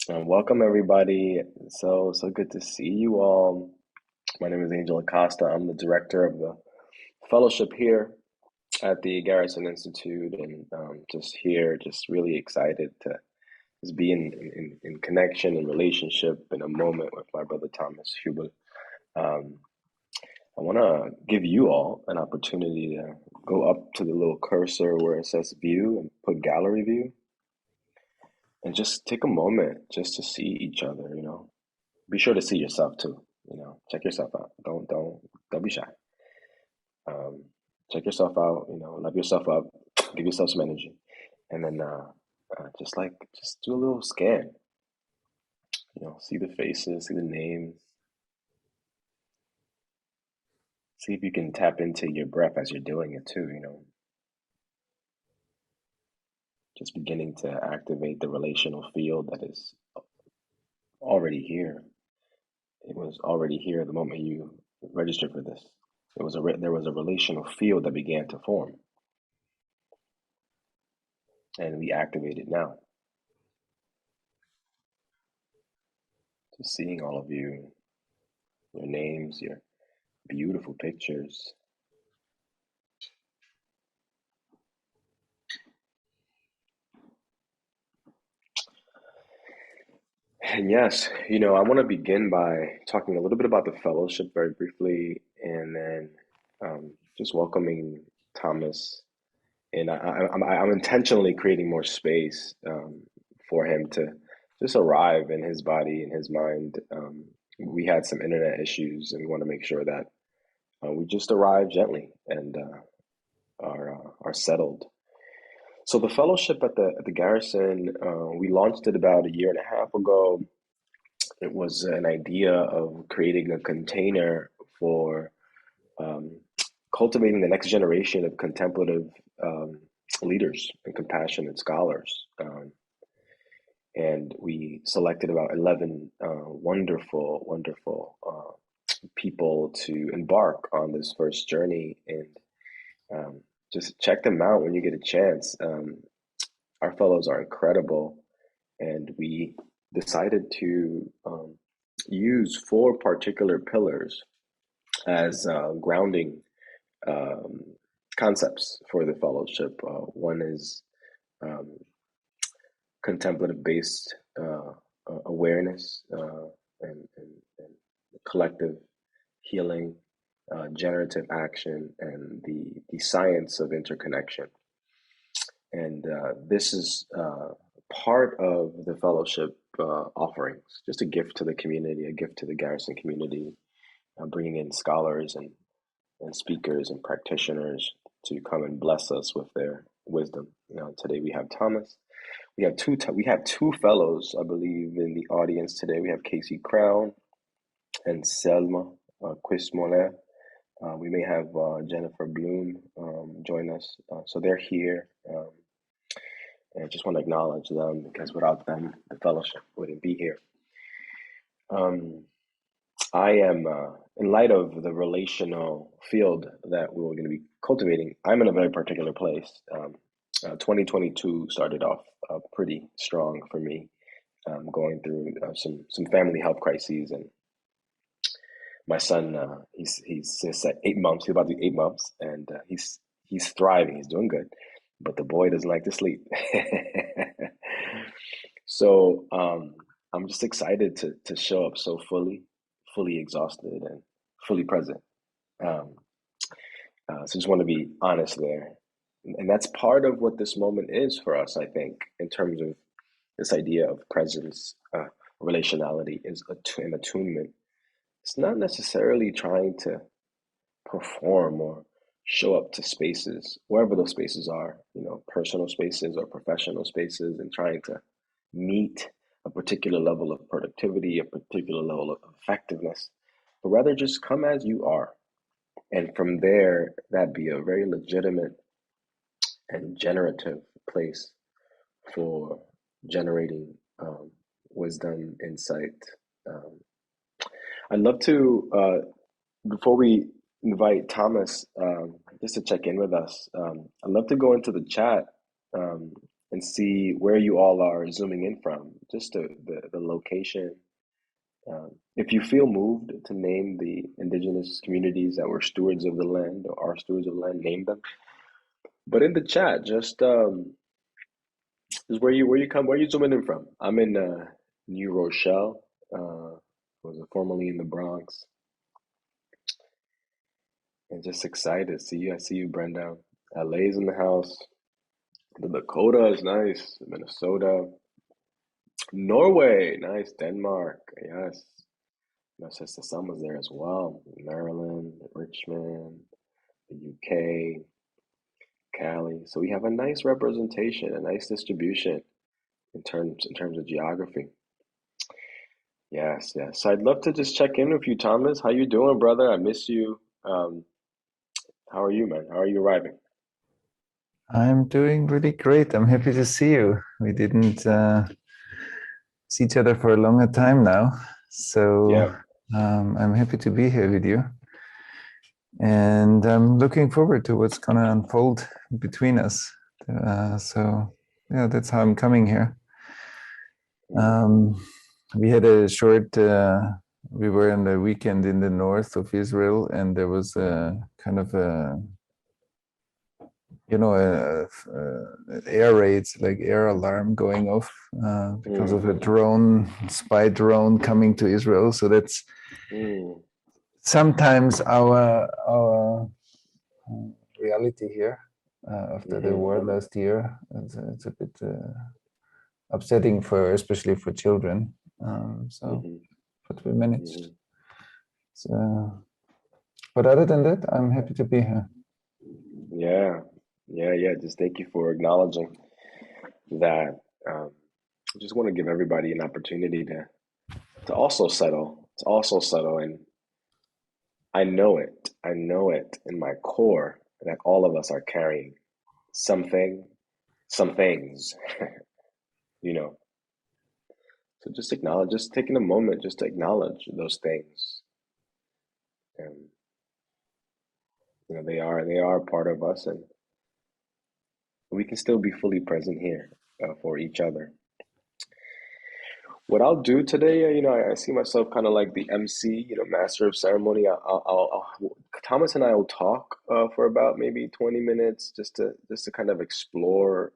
Welcome everybody. So good to see you all. My name is Angel Acosta. I'm the director of the fellowship here at the Garrison Institute, and just really excited to just be in connection and relationship in a moment with my brother Thomas Hubl. Um, I want to give you all an opportunity to go up to the little cursor where it says view and put gallery view, and just take a moment just to see each other. Be sure to see yourself too. Check yourself out. Don't be shy. Um, Check yourself out. Love yourself up. Give yourself some energy, and then just do a little scan. See the faces, see the names. See if you can tap into your breath as you're doing it too. Just beginning to activate the relational field that is already here. It was already here the moment you registered for this. There was a relational field that began to form, and we activate it now. Just seeing all of you, your names, your beautiful pictures. And yes, I want to begin by talking a little bit about the fellowship very briefly, and then just welcoming Thomas. And I'm intentionally creating more space for him to just arrive in his body and his mind. We had some internet issues, and we want to make sure that we just arrive gently and are settled. So the fellowship at the Garrison, we launched it about a year and a half ago. It was an idea of creating a container for um, cultivating the next generation of contemplative um, leaders and compassionate scholars. And we selected about 11 wonderful people to embark on this first journey. And um, just check them out when you get a chance. Our fellows are incredible, and we decided to use four particular pillars as grounding um, concepts for the fellowship. One is um, contemplative based awareness and collective healing, generative action, and the science of interconnection. And this is part of the fellowship offerings, just a gift to the community, a gift to the Garrison community, bringing in scholars and speakers and practitioners to come and bless us with their wisdom. Today we have Thomas. We have two fellows, I believe, in the audience today. We have Casey Crown and Selma Quismoller. We may have Jennifer Bloom join us. So they're here. And I just want to acknowledge them because without them, the fellowship wouldn't be here. Um, I am, in light of the relational field that we're going to be cultivating, I'm in a very particular place. 2022 started off pretty strong for me, going through some family health crises, and my son, he's just at 8 months. He's about to be 8 months, and he's thriving. He's doing good, but the boy doesn't like to sleep. So I'm just excited to show up so fully exhausted and fully present. Um, so just want to be honest there, and that's part of what this moment is for us. I think in terms of this idea of presence, relationality is an attunement. It's not necessarily trying to perform or show up to spaces, wherever those spaces are, personal spaces or professional spaces, and trying to meet a particular level of productivity, a particular level of effectiveness, but rather just come as you are. And from there, that'd be a very legitimate and generative place for generating wisdom, insight. Um, I'd love to, before we invite Thomas just to check in with us, I'd love to go into the chat. Um, and see where you all are zooming in from, just the location. If you feel moved to name the indigenous communities that were stewards of the land or are stewards of the land, name them. But in the chat, just where you zooming in from. I'm in New Rochelle. Was formerly in the Bronx, and just excited. See you. I see you, Brenda. LA's in the house. The Dakota is nice. Minnesota, Norway, nice. Denmark, yes. My sister Summer's there as well. Maryland, Richmond, the UK, Cali. So we have a nice representation, a nice distribution in terms of geography. Yes, yes. So I'd love to just check in with you, Thomas. How you doing, brother? I miss you. How are you, man? How are you arriving? I'm doing really great. I'm happy to see you. We didn't see each other for a longer time now. So Yeah. I'm happy to be here with you. And I'm looking forward to what's going to unfold between us. So, yeah, that's how I'm coming here. We had a short, we were on the weekend in the north of Israel, and there was a kind of a air raids, like air alarm going off because of a spy drone coming to Israel. So that's sometimes our reality here after the war last year. It's a bit upsetting especially for children. But we managed. So, but other than that, I'm happy to be here. Yeah. Just thank you for acknowledging that. I just want to give everybody an opportunity to also settle. To also settle, and I know it. I know it in my core that all of us are carrying something, some things, you know. So just taking a moment just to acknowledge those things, and they are a part of us, and we can still be fully present here for each other. What I'll do today, I see myself kind of like the MC, master of ceremony. Thomas and I will talk for about maybe 20 minutes just to kind of explore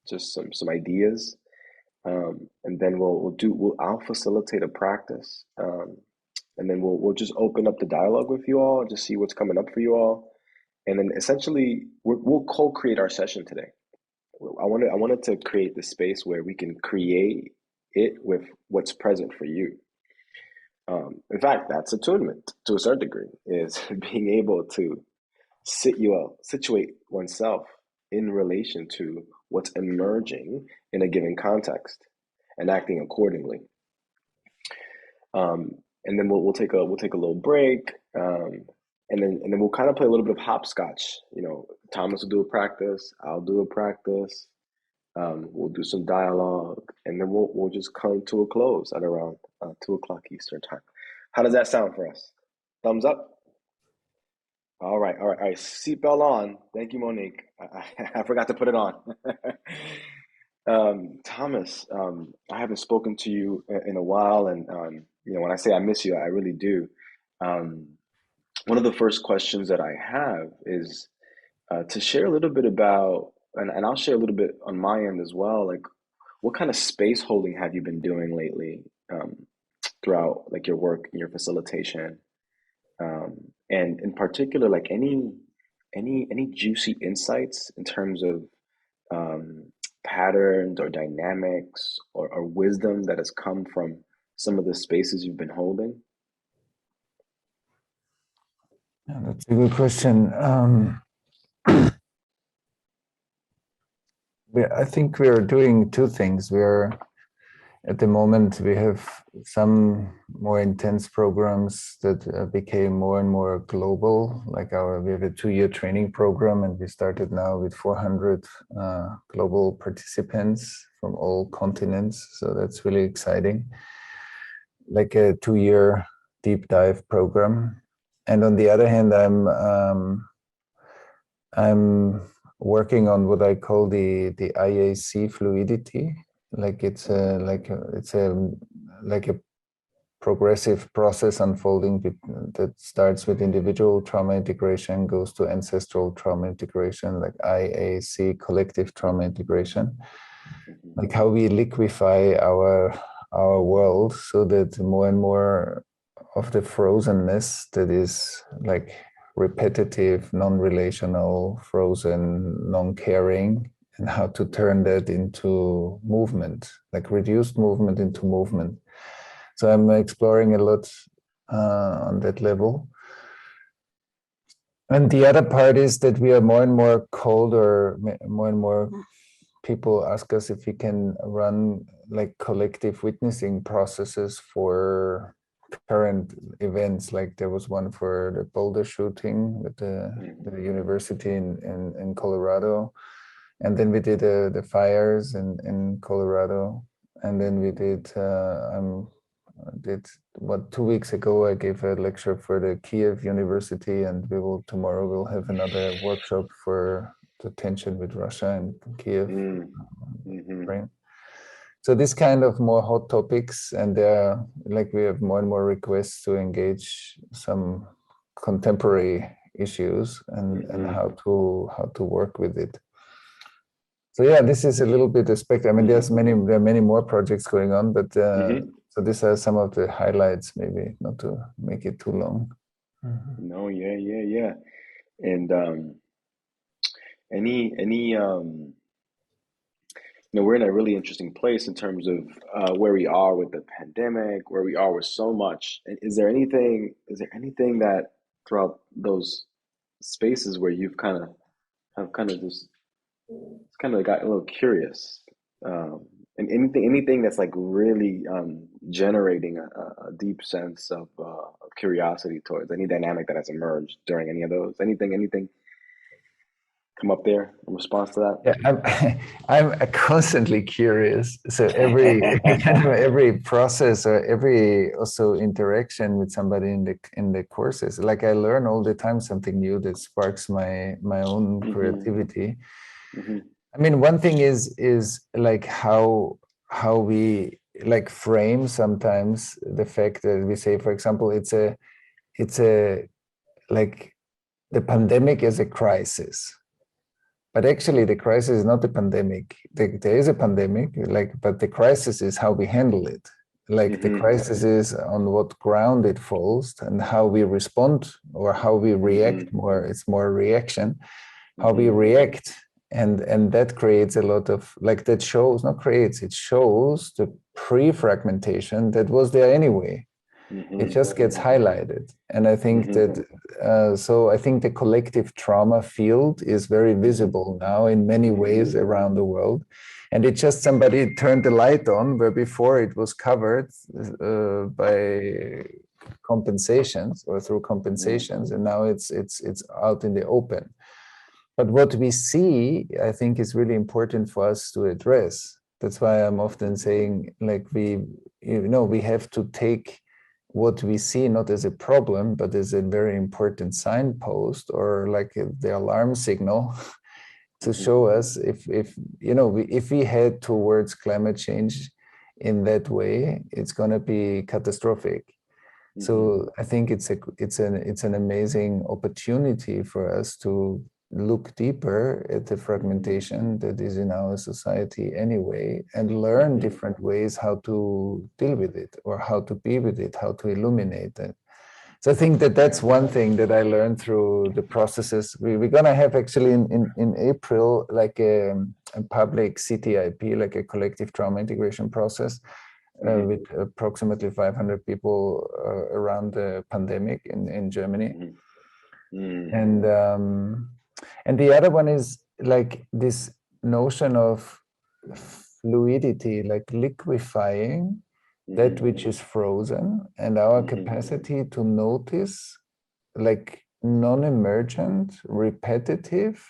just some ideas, and then I'll facilitate a practice, and then we'll just open up the dialogue with you all and just see what's coming up for you all, and then essentially we'll co-create our session today. I wanted to create the space where we can create it with what's present for you. In fact, that's attunement to a certain degree, is being able to situate oneself in relation to what's emerging in a given context and acting accordingly. And then we'll take a little break, and then we'll kind of play a little bit of hopscotch. Thomas will do a practice, I'll do a practice. We'll do some dialogue, and then we'll just come to a close at around 2 o'clock Eastern time. How does that sound for us? Thumbs up. All right. Seatbelt on. Thank you, Monique. I forgot to put it on. Thomas, I haven't spoken to you in a while, and when I say I miss you, I really do. One of the first questions that I have is to share a little bit about, and I'll share a little bit on my end as well, like what kind of space holding have you been doing lately throughout like your work and your facilitation, and in particular, like any juicy insights in terms of patterns or dynamics or wisdom that has come from some of the spaces you've been holding? Yeah, that's a good question. I think we are doing two things. At the moment, we have some more intense programs that became more and more global. Like we have a 2-year training program, and we started now with 400 global participants from all continents. So that's really exciting. Like a 2-year deep dive program. And on the other hand, I'm working on what I call the IAC fluidity. Like it's like a progressive process unfolding that starts with individual trauma integration, goes to ancestral trauma integration, like IAC, collective trauma integration, like how we liquefy our world so that more and more of the frozenness that is like repetitive, non-relational, frozen, non-caring, and how to turn that into movement, like reduced movement into movement. So I'm exploring a lot on that level. And the other part is that we are more and more called, or more and more people ask us if we can run like collective witnessing processes for current events. Like there was one for the Boulder shooting with the university in Colorado. And then we did the fires in Colorado. And then we did 2 weeks ago, I gave a lecture for the Kiev University, and tomorrow we'll have another workshop for the tension with Russia and Kiev. Right. So this kind of more hot topics, and like we have more and more requests to engage some contemporary issues and how to work with it. So yeah, this is a little bit a spectrum. I mean, there are many more projects going on, but so these are some of the highlights, maybe not to make it too long. No, yeah. And we're in a really interesting place in terms of where we are with the pandemic, where we are with so much. And is there anything that throughout those spaces where you've kind of just got a little curious, and anything that's like really generating a deep sense of curiosity towards any dynamic that has emerged during any of those? Anything come up there in response to that? Yeah, I'm constantly curious. So every process or every also interaction with somebody in the courses, like I learn all the time something new that sparks my own creativity. I mean, one thing is like how we like frame sometimes the fact that we say, for example, it's a like the pandemic is a crisis. But actually, the crisis is not the pandemic. There is a pandemic, but the crisis is how we handle it. Like the crisis is on what ground it falls and how we respond or how we react. It's more reaction, how we react, and that creates a lot of it shows the pre-fragmentation that was there anyway. It just gets highlighted. And I think that, so I think the collective trauma field is very visible now in many ways around the world. And it just somebody turned the light on where before it was covered by compensations or through compensations. And now it's out in the open. But what we see, I think, is really important for us to address. That's why I'm often saying, like, we have to take what we see not as a problem, but as a very important signpost or like the alarm signal to show us if we head towards climate change in that way, it's going to be catastrophic. So I think it's an amazing opportunity for us to look deeper at the fragmentation that is in our society anyway, and learn different ways how to deal with it or how to be with it, how to illuminate it. So I think that's one thing that I learned through the processes. We're going to have actually in April, like a public CTIP, like a collective trauma integration process with approximately 500 people around the pandemic in Germany. And the other one is like this notion of fluidity, like liquefying that which is frozen, and our capacity to notice like non-emergent, repetitive,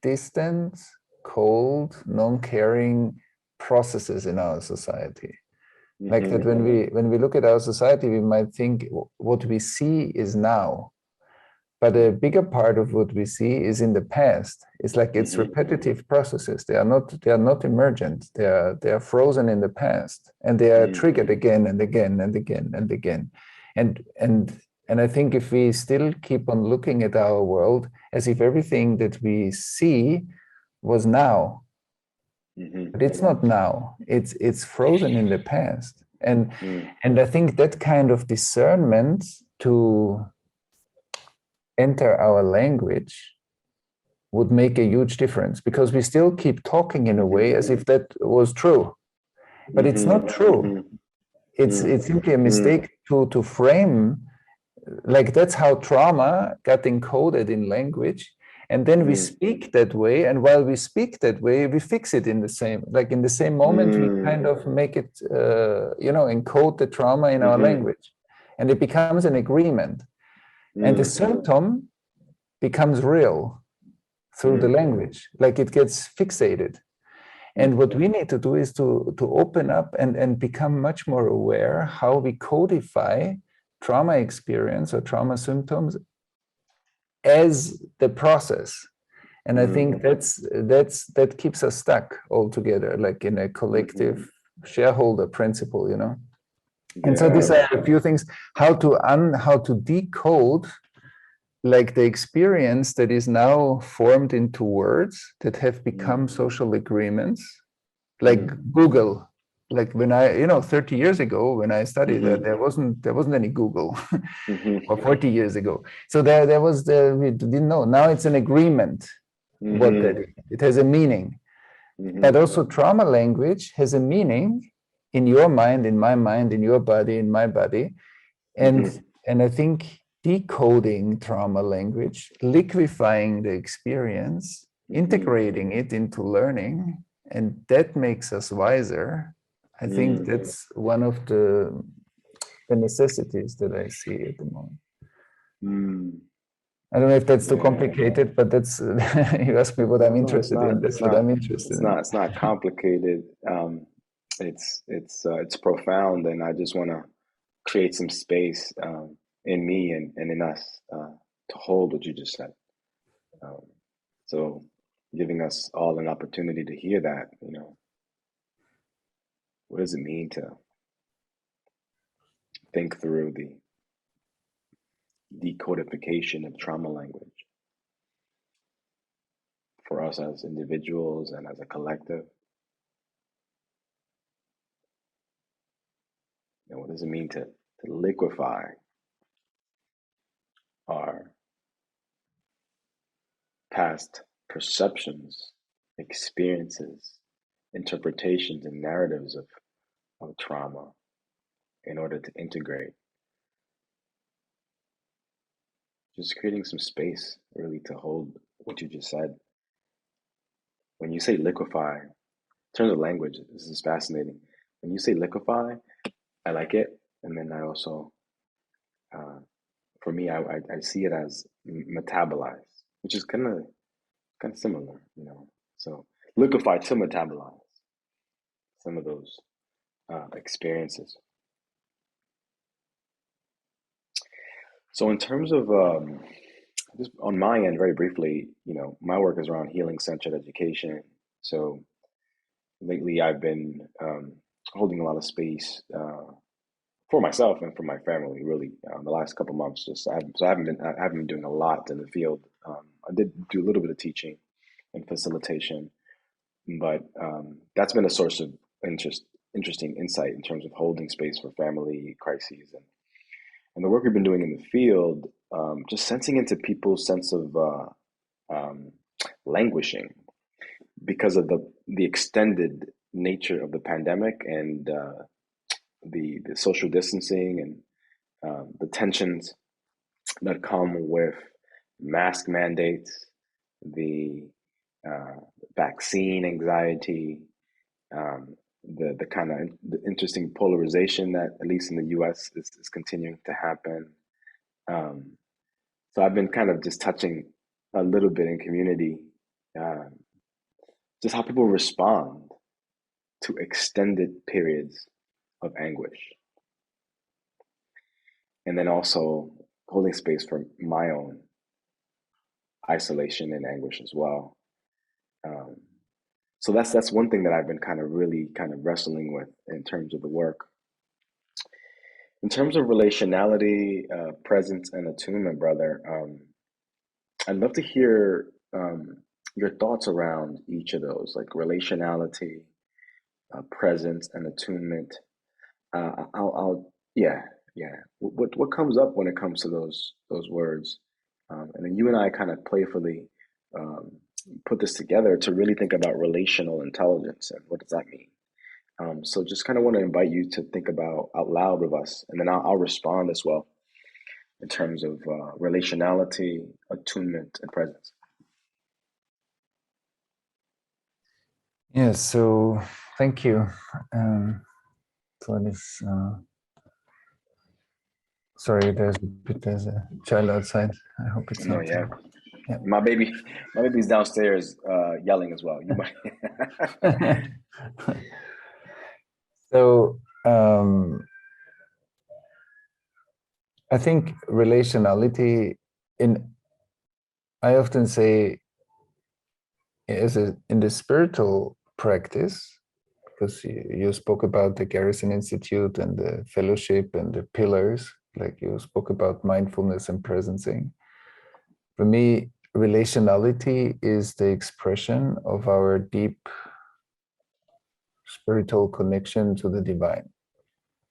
distant, cold, non-caring processes in our society. Like that when we look at our society, we might think what we see is now. but a bigger part of what we see is in the past. It's like it's Mm-hmm. repetitive processes. They are not emergent. They are frozen in the past, and they are triggered again and again and again and again. And I think if we still keep on looking at our world as if everything that we see was now, but it's not now. It's frozen in the past. And I think that kind of discernment to enter our language would make a huge difference, because we still keep talking in a way as if that was true, but it's not true. It's simply a mistake to frame, like that's how trauma got encoded in language, and then we speak that way, and while we speak that way, we fix it in the same moment. We kind of make it encode the trauma in our language, and it becomes an agreement, and the symptom becomes real through the language, like it gets fixated. And what we need to do is to open up and become much more aware how we codify trauma experience or trauma symptoms as the process. And I think that keeps us stuck all together, like in a collective shareholder principle, you know. And so these are a few things, how to decode like the experience that is now formed into words that have become social agreements, like Google. Like when 30 years ago when I studied that, there wasn't any Google, or 40 years ago. So we didn't know. Now it's an agreement. What that is. It has a meaning. But also trauma language has a meaning in your mind, in my mind, in your body, in my body. And I think decoding trauma language, liquefying the experience, integrating it into learning, and that makes us wiser. I think that's one of the necessities that I see at the moment. I don't know if that's too complicated, but that's you asked me what I'm interested in. That's what I'm interested in. It's not complicated. It's profound, and I just want to create some space in me and in us to hold what you just said. So giving us all an opportunity to hear that, what does it mean to think through the decodification of trauma language for us as individuals and as a collective? And what does it mean to liquefy our past perceptions, experiences, interpretations, and narratives of trauma in order to integrate? Just creating some space really to hold what you just said. When you say liquefy, in terms of language, this is fascinating. When you say liquefy, I like it. And then I also, for me, I see it as metabolize, which is kind of similar, So liquefy to metabolize some of those experiences. So in terms of just on my end, very briefly, my work is around healing-centered education. So lately, I've been holding a lot of space for myself and for my family. Really, the last couple of months, I haven't been doing a lot in the field. I did do a little bit of teaching and facilitation, but that's been a source of interesting insight in terms of holding space for family crises and the work we've been doing in the field. Just sensing into people's sense of languishing because of the extended nature of the pandemic and the social distancing and the tensions that come with mask mandates, the vaccine anxiety, the kind of the interesting polarization that at least in the U.S. is continuing to happen. So I've been kind of just touching a little bit in community, just how people respond to extended periods of anguish. And then also holding space for my own isolation and anguish as well. Um, so that's one thing that I've been kind of really kind of wrestling with in terms of the work. In terms of relationality, presence, and attunement, brother, I'd love to hear your thoughts around each of those, like relationality, presence, and attunement. Yeah, yeah. What comes up when it comes to those words? And then you and I kind of playfully um, put this together to really think about relational intelligence and what does that mean. So just kind of want to invite you to think about out loud with us, and then I'll respond as well in terms of relationality, attunement, and presence. Yeah, so thank you for this. Sorry, there's a child outside. I hope it's No, not. yeah. Yeah. My baby's downstairs yelling as well. You might. So I think relationality I often say in the spiritual practice, because you spoke about the Garrison Institute and the fellowship and the pillars, like you spoke about mindfulness and presencing. For me, relationality is the expression of our deep spiritual connection to the divine.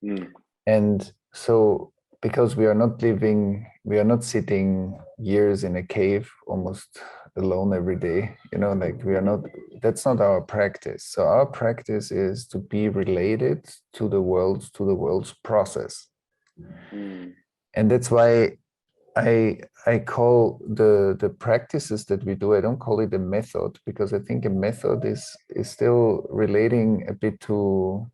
Mm. And so, because we are not sitting years in a cave almost alone every day, like that's not our practice. So our practice is to be related to the world's process. Mm. And that's why I call the practices that we do, I don't call it a method, because I think a method is still relating a bit to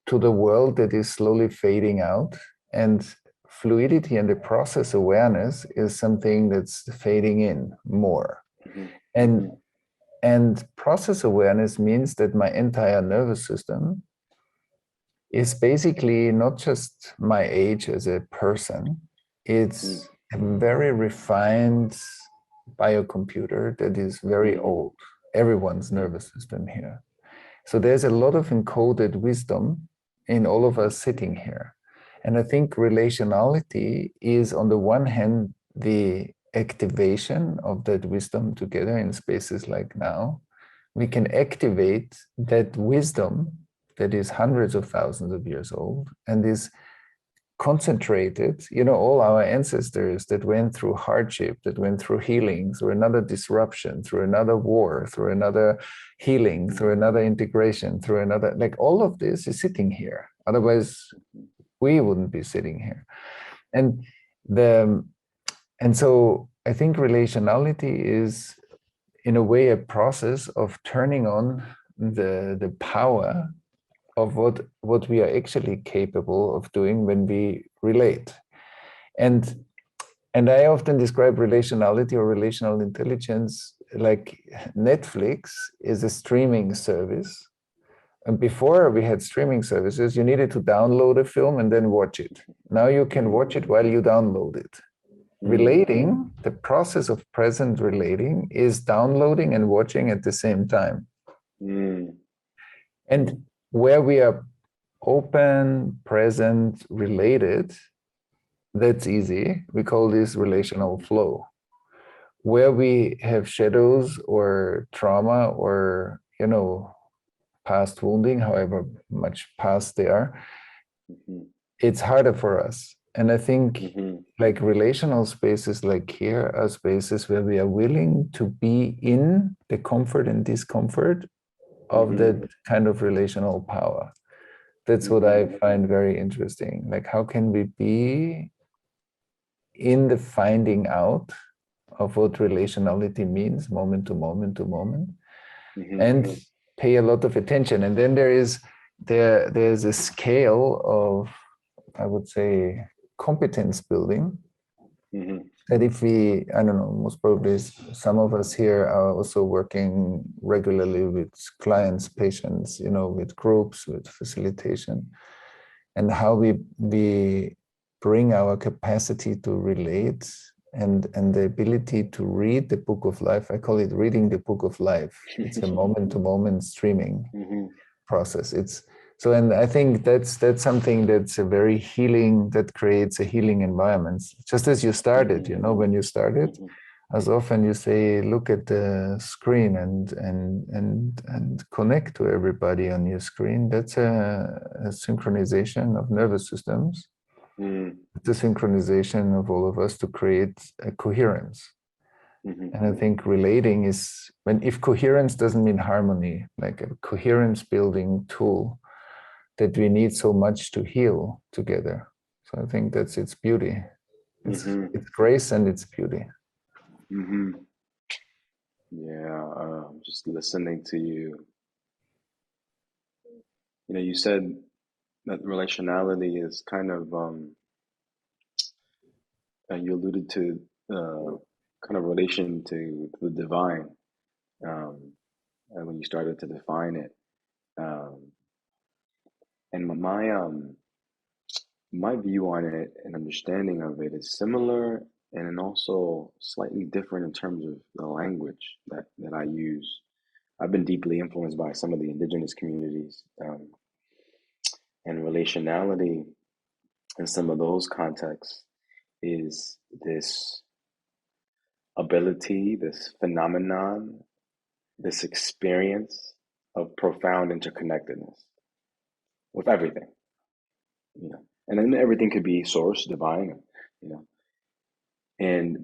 the world that is slowly fading out, and fluidity and the process awareness is something that's fading in more. Mm-hmm. And Mm-hmm. and process awareness means that my entire nervous system is basically not just my age as a person, it's a very refined biocomputer that is very old, everyone's nervous system here. So there's a lot of encoded wisdom in all of us sitting here. And I think relationality is, on the one hand, the activation of that wisdom together in spaces like now. We can activate that wisdom that is hundreds of thousands of years old and is concentrated. All our ancestors that went through hardship, that went through healing, through another disruption, through another war, through another healing, through another integration, through another, like all of this is sitting here. Otherwise, we wouldn't be sitting here. And so I think relationality is, in a way, a process of turning on the power of what we are actually capable of doing when we relate. And I often describe relationality or relational intelligence like Netflix is a streaming service. And before we had streaming services, you needed to download a film and then watch it. Now you can watch it while you download it. Relating, the process of present relating, is downloading and watching at the same time. And where we are open, present, related, that's easy. We call this relational flow. Where we have shadows or trauma or, past wounding, however much past they are, it's harder for us. And I think like relational spaces like here are spaces where we are willing to be in the comfort and discomfort of that kind of relational power. That's what I find very interesting. Like, how can we be in the finding out of what relationality means, moment to moment to moment, and pay a lot of attention. And then there's a scale of, I would say, competence building. That if we, I don't know, most probably some of us here are also working regularly with clients, patients, with groups, with facilitation, and how we bring our capacity to relate and the ability to read the book of life. I call it reading the book of life. It's a moment-to-moment streaming process. It's so, and I think that's something that's a very healing, that creates a healing environment. Just as you started, you know, when you started, as often you say, look at the screen and connect to everybody on your screen. That's a synchronization of nervous systems. It's a synchronization of all of us to create a coherence. And I think relating is, if coherence doesn't mean harmony, like a coherence building tool that we need so much to heal together. So I think that's its beauty. It's grace and its beauty. Yeah, just listening to you. You know, you said that relationality is kind of, you alluded to kind of relation to the divine, and when you started to define it. And my view on it and understanding of it is similar and also slightly different in terms of the language that I use. I've been deeply influenced by some of the indigenous communities, and relationality in some of those contexts is this ability, this phenomenon, this experience of profound interconnectedness with everything, you know, and then everything could be source, divine, you know,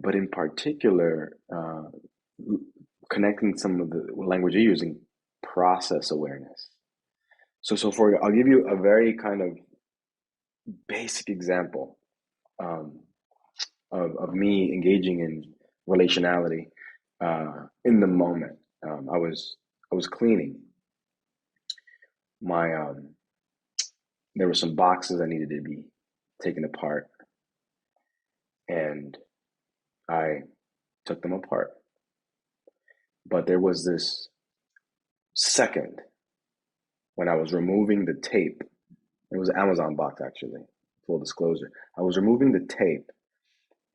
but in particular, connecting some of the language you're using, process awareness. So I'll give you a very kind of basic example, of me engaging in relationality, in the moment. I was cleaning my, there were some boxes I needed to be taken apart, and I took them apart. But there was this second when I was removing the tape. It was an Amazon box, actually, full disclosure. I was removing the tape,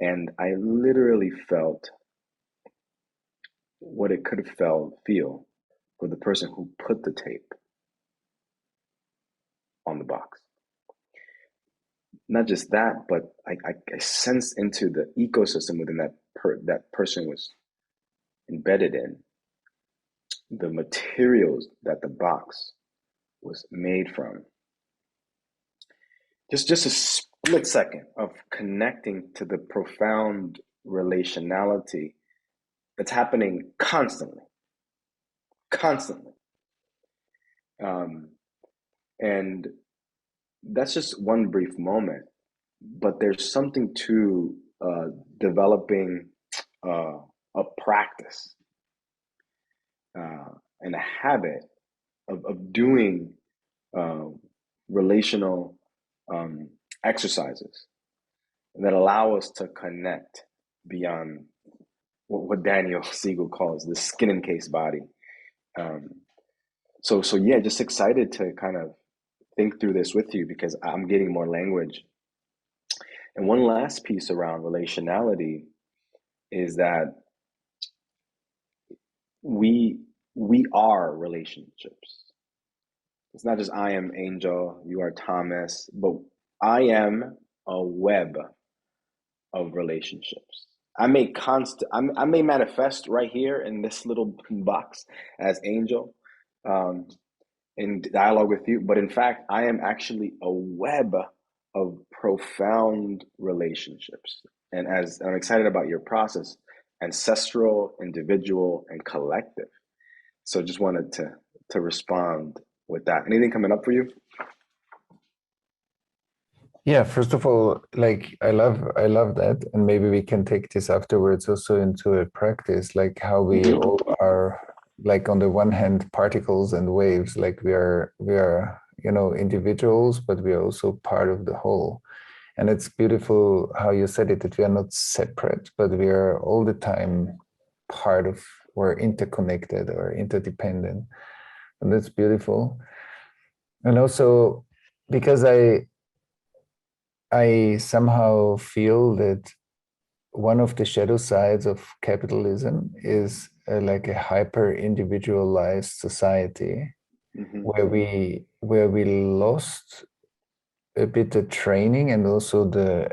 and I literally felt what it could feel for the person who put the tape on the box. Not just that, but I sensed into the ecosystem within that person was embedded in, the materials that the box was made from. Just a split second of connecting to the profound relationality that's happening constantly. And that's just one brief moment, but there's something to developing a practice and a habit of doing relational exercises that allow us to connect beyond what Daniel Siegel calls the skin encased body. So yeah, just excited to kind of think through this with you because I'm getting more language. And one last piece around relationality is that we are relationships. It's not just I am Angel, you are Thomas, but I am a web of relationships. I may manifest right here in this little box as Angel, in dialogue with you, but in fact, I am actually a web of profound relationships. And as I'm excited about your process, ancestral, individual, and collective. So just wanted to respond with that. Anything coming up for you? Yeah, first of all, like I love that, and maybe we can take this afterwards also into a practice, like how we all are, like on the one hand, particles and waves, like we are, you know, individuals, but we are also part of the whole. And it's beautiful how you said it, that we are not separate, but we are all the time part of, or interconnected or interdependent. And that's beautiful. And also because I somehow feel that one of the shadow sides of capitalism is like a hyper individualized society where we lost a bit the training and also the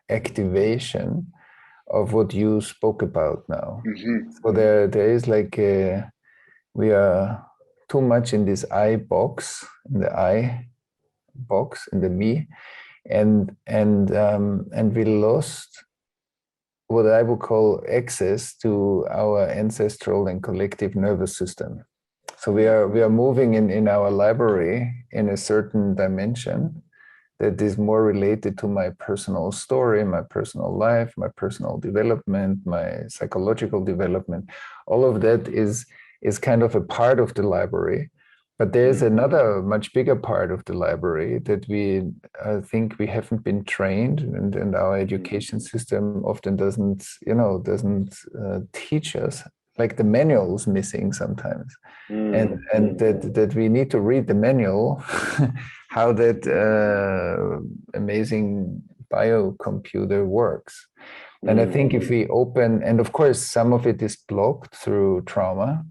activation of what you spoke about now. So there is like we are too much in this I box, in the I box, in the me, and we lost what I would call access to our ancestral and collective nervous system. So we are moving in our library in a certain dimension that is more related to my personal story, my personal life, my personal development, my psychological development. All of that is kind of a part of the library. But there's another much bigger part of the library that we think we haven't been trained, and our education system often doesn't teach us. Like the manual's missing sometimes, and that we need to read the manual, how that amazing biocomputer works. And I think if we open, and of course some of it is blocked through trauma,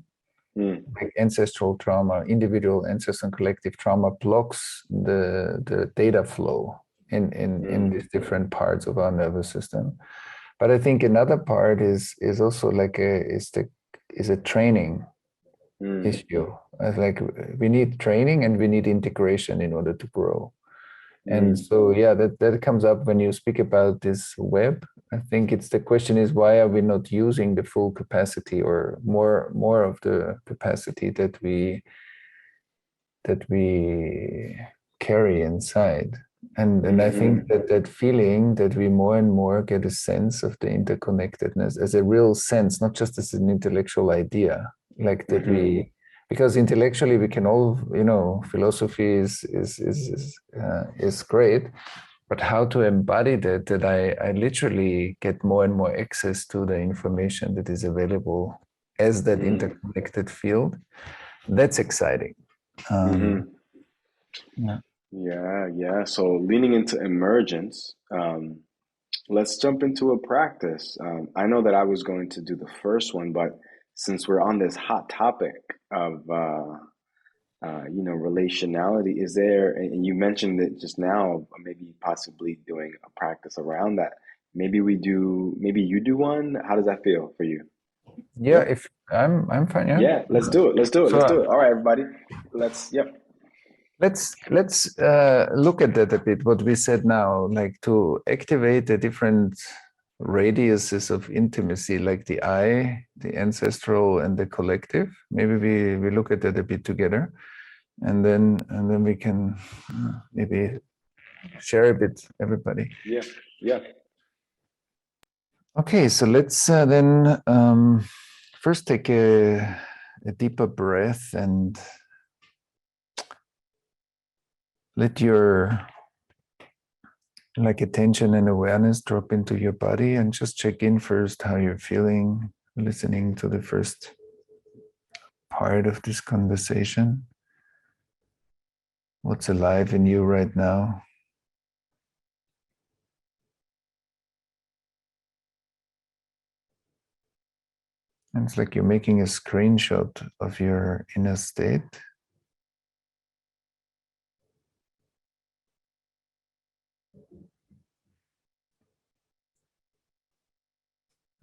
like ancestral trauma, individual, ancestral, and collective trauma blocks the data flow in these different parts of our nervous system. But I think another part is also like a training issue. Like we need training and we need integration in order to grow. And so yeah, that comes up when you speak about this web. I think it's the question is, why are we not using the full capacity or more of the capacity that we carry inside? And I think that feeling that we more and more get a sense of the interconnectedness as a real sense, not just as an intellectual idea, like that we, because intellectually we can all, philosophy is great, but how to embody that I literally get more and more access to the information that is available as that interconnected field. That's exciting. Yeah. So leaning into emergence, let's jump into a practice. I know that I was going to do the first one, but since we're on this hot topic of relationality, is there, and you mentioned it just now, maybe possibly doing a practice around that. Maybe you do one. How does that feel for you? Yeah, if I'm fine. Yeah, let's do it. Let's do it. Let's do it. All right, everybody. Let's look at that a bit, what we said now, like to activate the different radiuses of intimacy, like the I, the ancestral, and the collective. Maybe we look at that a bit together, and then we can maybe share a bit, everybody. Yeah. Okay, so let's then first take a deeper breath and let your attention and awareness drop into your body, and just check in first how you're feeling, listening to the first part of this conversation. What's alive in you right now? And it's like you're making a screenshot of your inner state.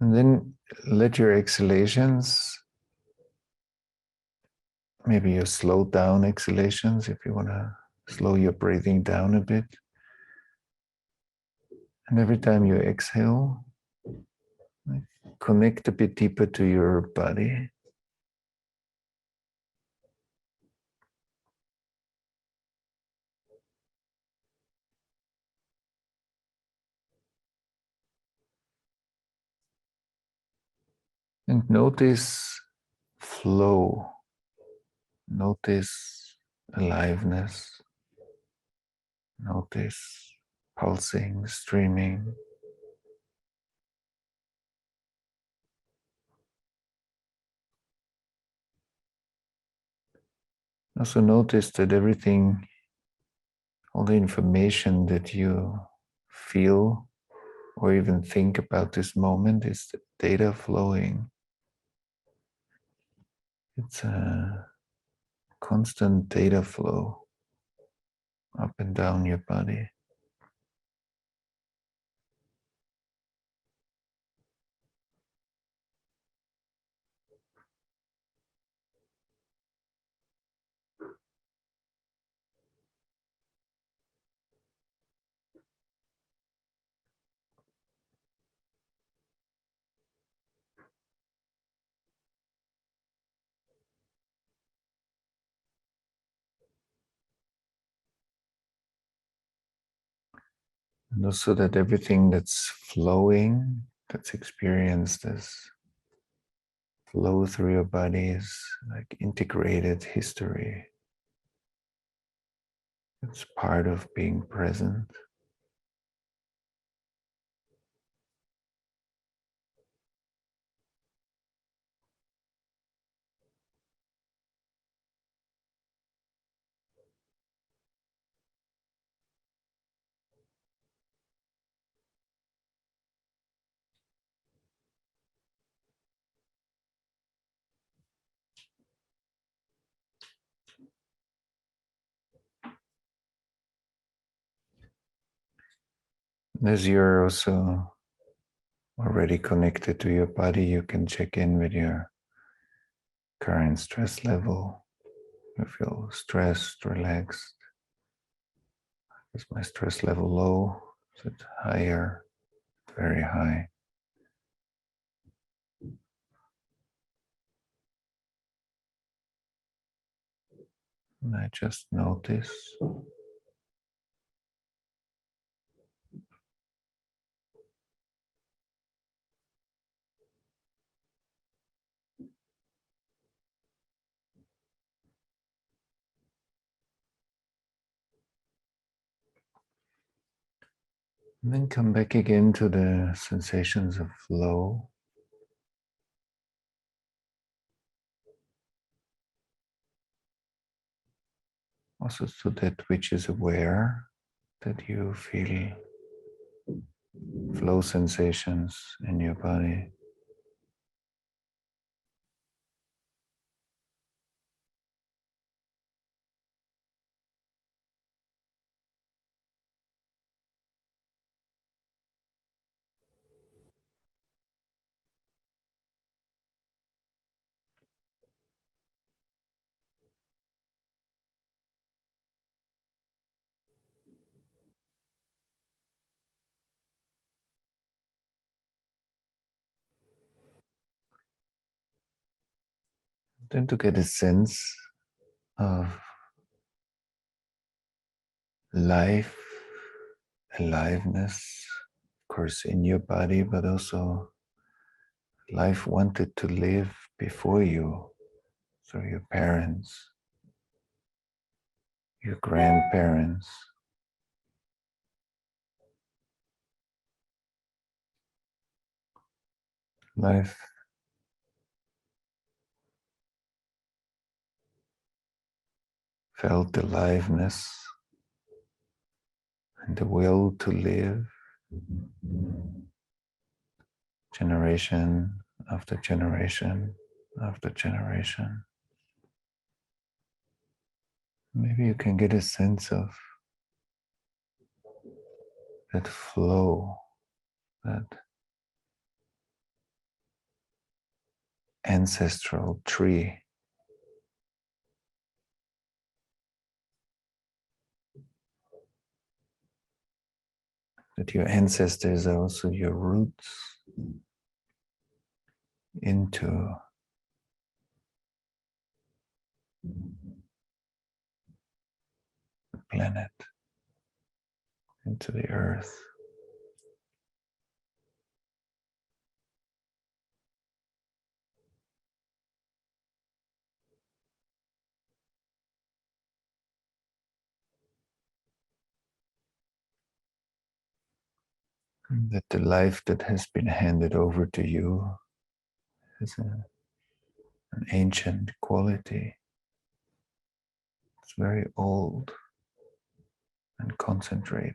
And then let your exhalations, maybe your slow down exhalations, if you want to slow your breathing down a bit. And every time you exhale, connect a bit deeper to your body. And notice flow. Notice aliveness. Notice pulsing, streaming. Also notice that everything, all the information that you feel or even think about this moment is the data flowing. It's a constant data flow up and down your body. And also that everything that's flowing, that's experienced as flow through your body is like integrated history. It's part of being present. As you're also already connected to your body, you can check in with your current stress level. You feel stressed, relaxed. Is my stress level low? Is it higher? Very high? And I just notice. And then come back again to the sensations of flow. Also to that which is aware that you feel flow sensations in your body. Then to get a sense of life, aliveness, of course, in your body, but also life wanted to live before you. So your parents, your grandparents, life felt aliveness and the will to live generation after generation after generation. Maybe you can get a sense of that flow, that ancestral tree. That your ancestors are also your roots into the planet, into the earth. And that the life that has been handed over to you is an ancient quality. It's very old and concentrated.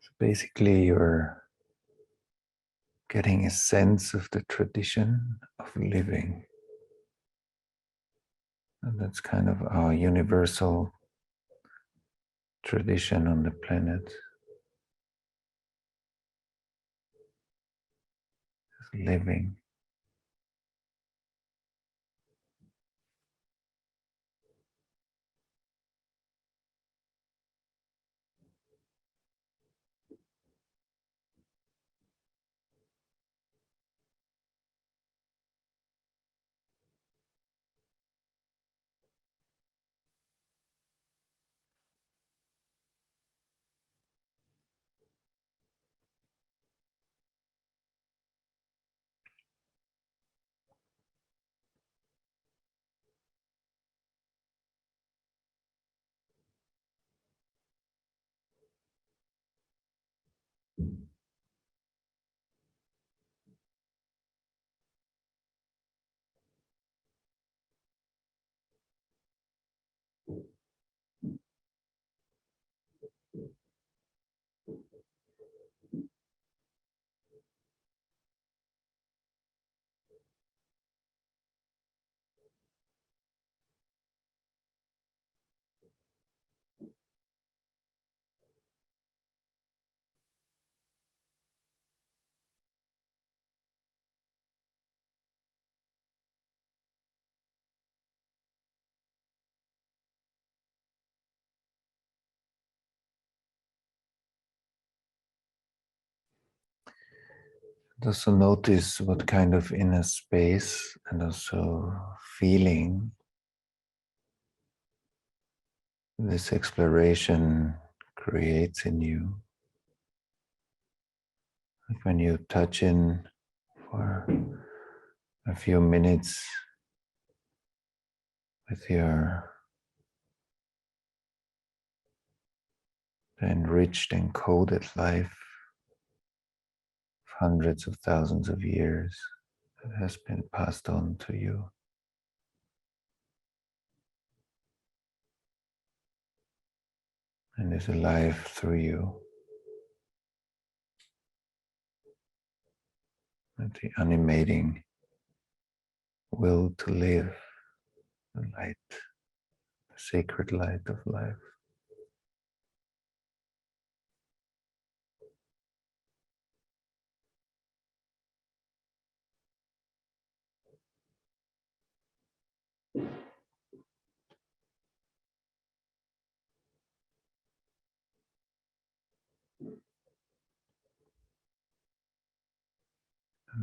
So basically, you're getting a sense of the tradition of living. And that's kind of our universal tradition on the planet. Living. Also notice what kind of inner space and also feeling this exploration creates in you. Like when you touch in for a few minutes with your enriched and coded life of hundreds of thousands of years that has been passed on to you. And is alive through you. And the animating will to live, the light, the sacred light of life.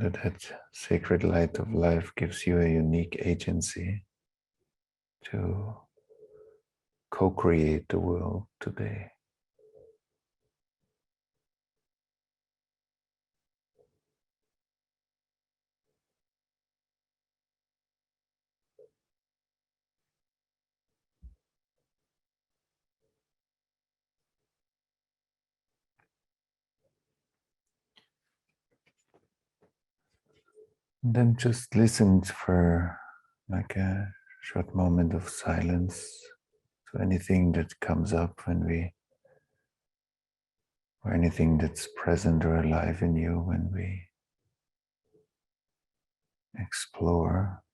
And that sacred light of life gives you a unique agency to co-create the world today. And then just listen for like a short moment of silence to anything that comes up or anything that's present or alive in you when we explore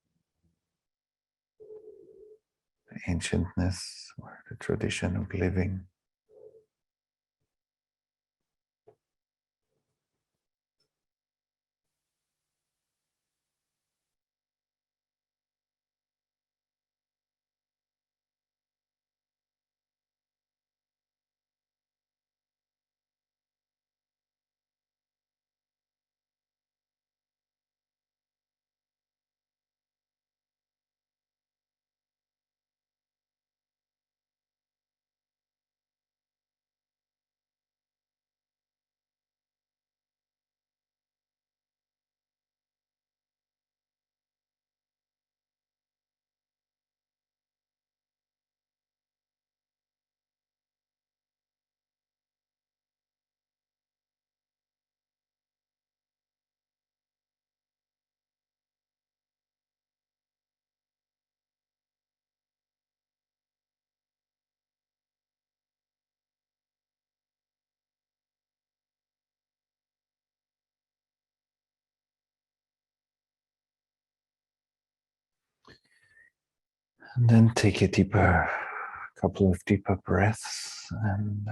the ancientness or the tradition of living. And then take a couple of deeper breaths and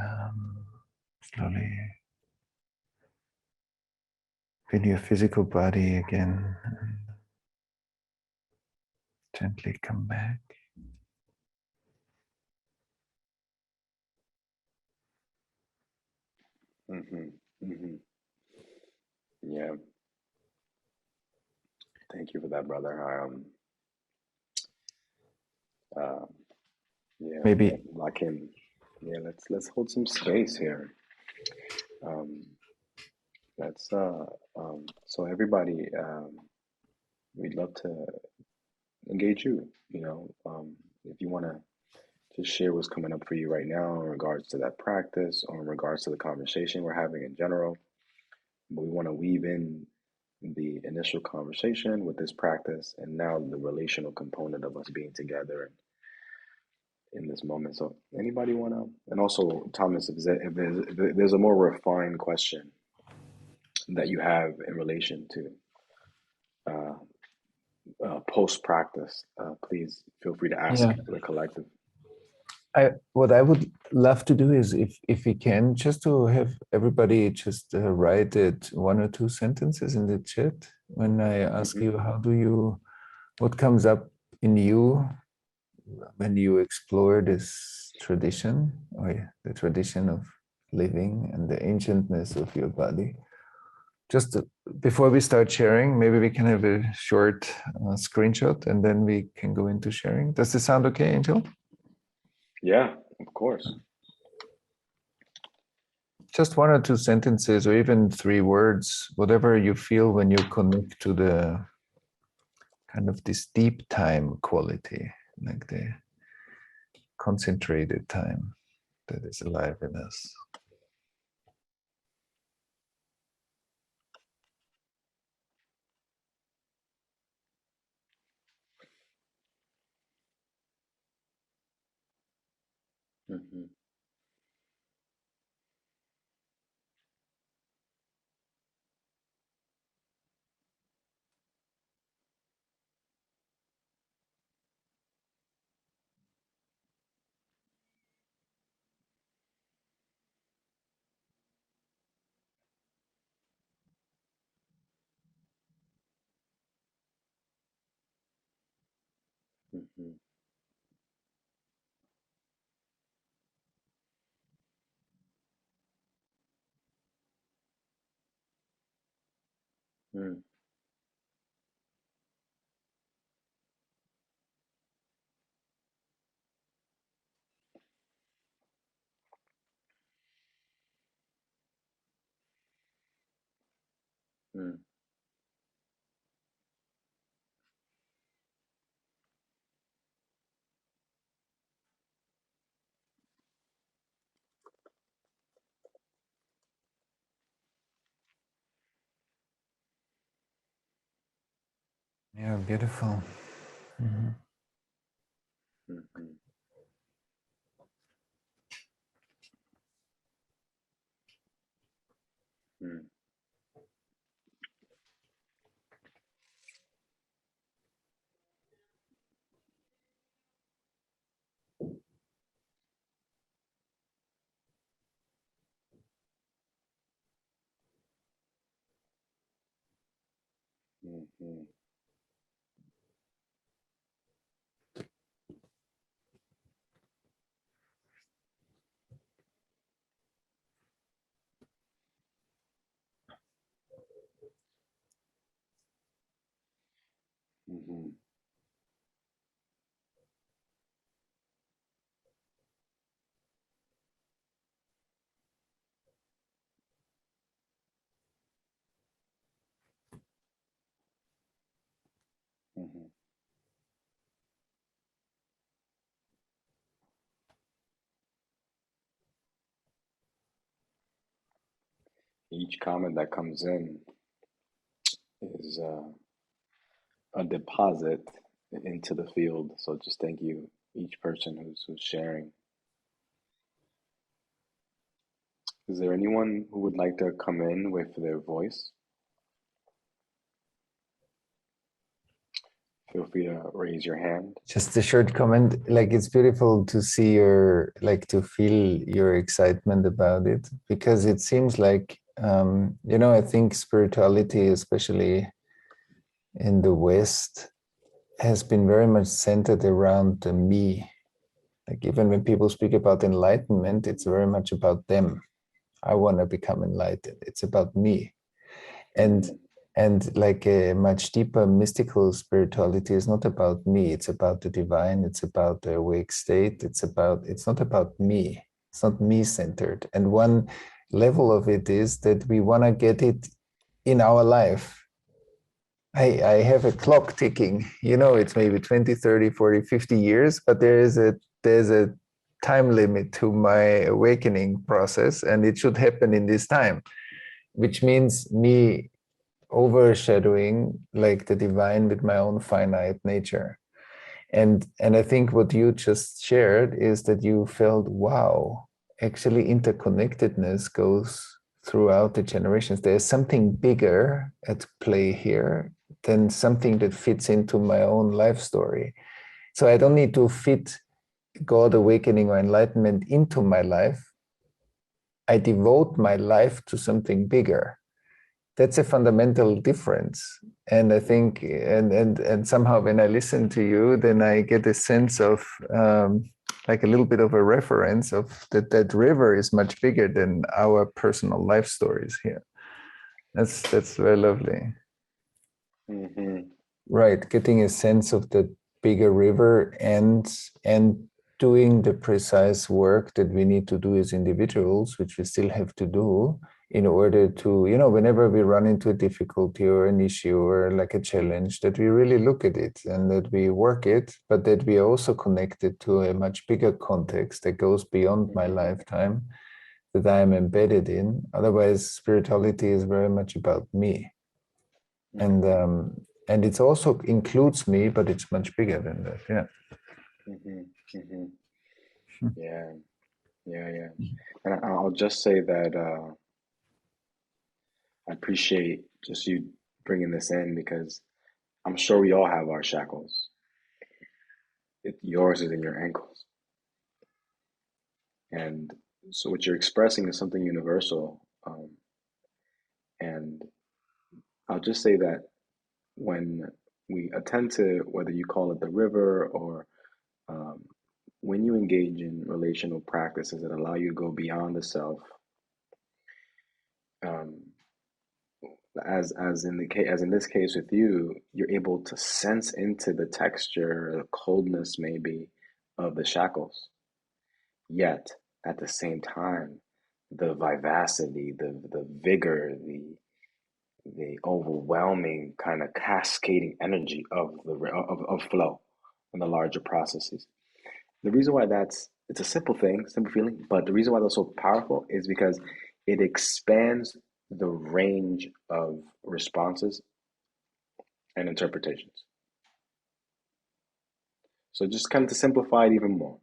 slowly feel your physical body again and gently come back. Yeah. Thank you for that, brother. Uh, yeah, Maybe lock in. Yeah, let's hold some space here. Um, let's so everybody, we'd love to engage you. If you want to just share what's coming up for you right now in regards to that practice or in regards to the conversation we're having in general. But we want to weave in the initial conversation with this practice and now the relational component of us being together in this moment. So anybody want to, and also Thomas, if there's a more refined question that you have in relation to uh, post practice, please feel free to ask yeah. the collective. What I would love to do is, if we can, just to have everybody just write it 1 or 2 sentences in the chat when I ask you, what comes up in you when you explore this tradition, or the tradition of living and the ancientness of your body. Just before we start sharing, maybe we can have a short screenshot and then we can go into sharing. Does this sound okay, Angel? Yeah, of course. Just 1 or 2 sentences, or even 3 words, whatever you feel when you connect to the kind of this deep time quality, like the concentrated time that is alive in us. Mm-hmm. Mm-hmm. Mm-hmm. Mm-hmm. Yeah, beautiful. Mm-hmm. Mm-hmm. Mm-hmm. Mm-hmm. Mm-hmm. Each comment that comes in is a deposit into the field. So just thank you, each person who's sharing. Is there anyone who would like to come in with their voice? Feel free to raise your hand. Just a short comment. Like, it's beautiful to see your, like, to feel your excitement about it, because it seems like, you know, I think spirituality, especially in the West, has been very much centered around the me. Like, even when people speak about enlightenment, it's very much about them. I want to become enlightened. It's about me. And Mm, like a much deeper mystical spirituality is not about me. It's about the divine. It's about the awake state. It's not about me. It's not me centered. And one level of it is that we want to get it in our life. I have a clock ticking, you know, it's maybe 20, 30, 40, 50 years, but there's a time limit to my awakening process, and it should happen in this time, which means me overshadowing like the divine with my own finite nature. And I think what you just shared is that you felt, wow, actually interconnectedness goes throughout the generations. There's something bigger at play here than something that fits into my own life story. So I don't need to fit God, awakening, or enlightenment into my life. I devote my life to something bigger. That's a fundamental difference. And I think, and somehow when I listen to you, then I get a sense of like a little bit of a reference of that river is much bigger than our personal life stories here. That's very lovely. mm-hmm, Right, getting a sense of the bigger river, and doing the precise work that we need to do as individuals, which we still have to do in order to, you know, whenever we run into a difficulty or an issue or like a challenge, that we really look at it and that we work it, but that we are also connected to a much bigger context that goes beyond my mm-hmm, lifetime that I am embedded in. Otherwise, spirituality is very much about me. And mm-hmm, it also includes me, but it's much bigger than that. Yeah. mm-hmm, mm-hmm. Yeah, yeah, yeah. And I'll just say that I appreciate just you bringing this in because I'm sure we all have our shackles. Yours is in your ankles. And so what you're expressing is something universal. And I'll just say that when we attend to whether you call it the river or um, when you engage in relational practices that allow you to go beyond the self, um, as in this case with you, you're able to sense into the texture, the coldness maybe of the shackles. Yet at the same time, the vivacity, the vigor, the overwhelming kind of cascading energy of flow and the larger processes. The reason why it's a simple thing, simple feeling, but the reason why that's so powerful is because it expands the range of responses and interpretations. So just kind of to simplify it even more.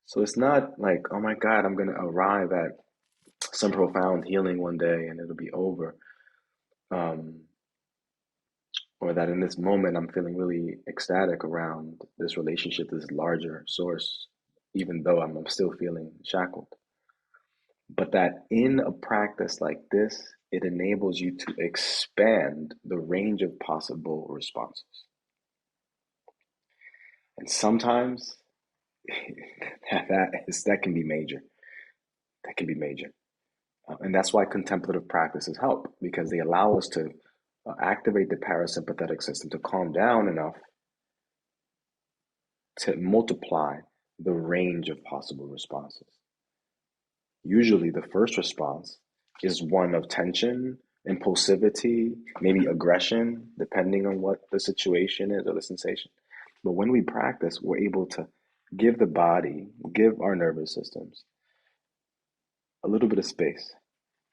So it's not like, oh my God, I'm going to arrive at some profound healing one day and it'll be over. Um, or that in this moment I'm feeling really ecstatic around this relationship, this larger source, even though I'm still feeling shackled. But that in a practice like this, it enables you to expand the range of possible responses. And sometimes that can be major. That can be major. And that's why contemplative practices help because they allow us to activate the parasympathetic system to calm down enough to multiply the range of possible responses. Usually, the first response is one of tension, impulsivity, maybe aggression, depending on what the situation is or the sensation. But when we practice, we're able to give the body, give our nervous systems a little bit of space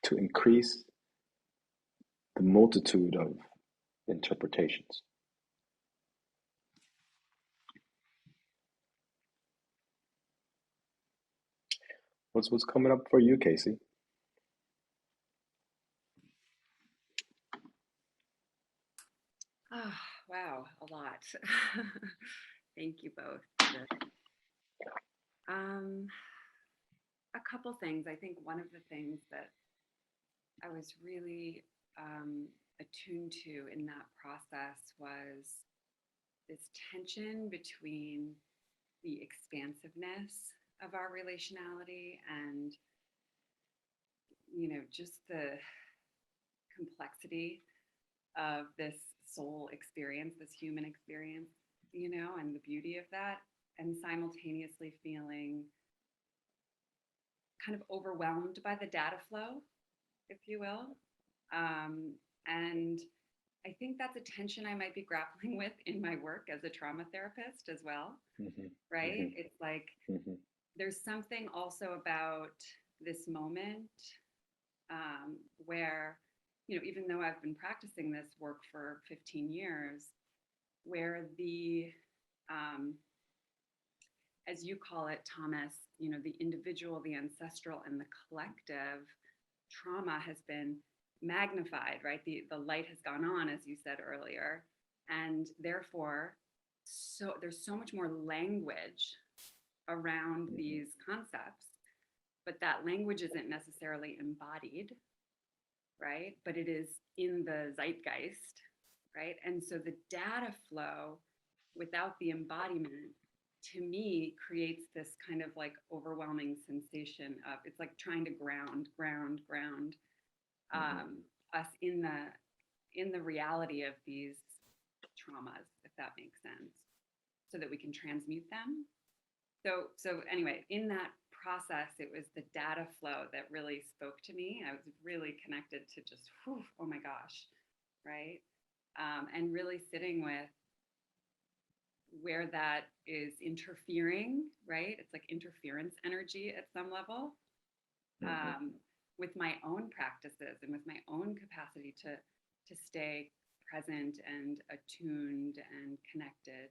to increase the multitude of interpretations. What's coming up for you, Casey? wow, a lot. Thank you both. A couple things. I think one of the things that I was really attuned to in that process was this tension between the expansiveness of our relationality and, just the complexity of this soul experience, this human experience, and the beauty of that, and simultaneously feeling kind of overwhelmed by the data flow, if you will. And I think that's a tension I might be grappling with in my work as a trauma therapist as well, right? Mm-hmm. It's like there's something also about this moment where, even though I've been practicing this work for 15 years, where the, as you call it, Thomas, the individual, the ancestral, and the collective trauma has been magnified, right? The light has gone on, as you said earlier, and therefore, there's so much more language around these concepts, but that language isn't necessarily embodied, right? But it is in the zeitgeist, right? And so the data flow without the embodiment, to me, creates this kind of like overwhelming sensation of, it's like trying to ground us in the reality of these traumas, if that makes sense, so that we can transmute them. So anyway, in that process, it was the data flow that really spoke to me. I was really connected to just, oh my gosh, right? And really sitting with where that is interfering, right? It's like interference energy at some level. With my own practices and with my own capacity to stay present and attuned and connected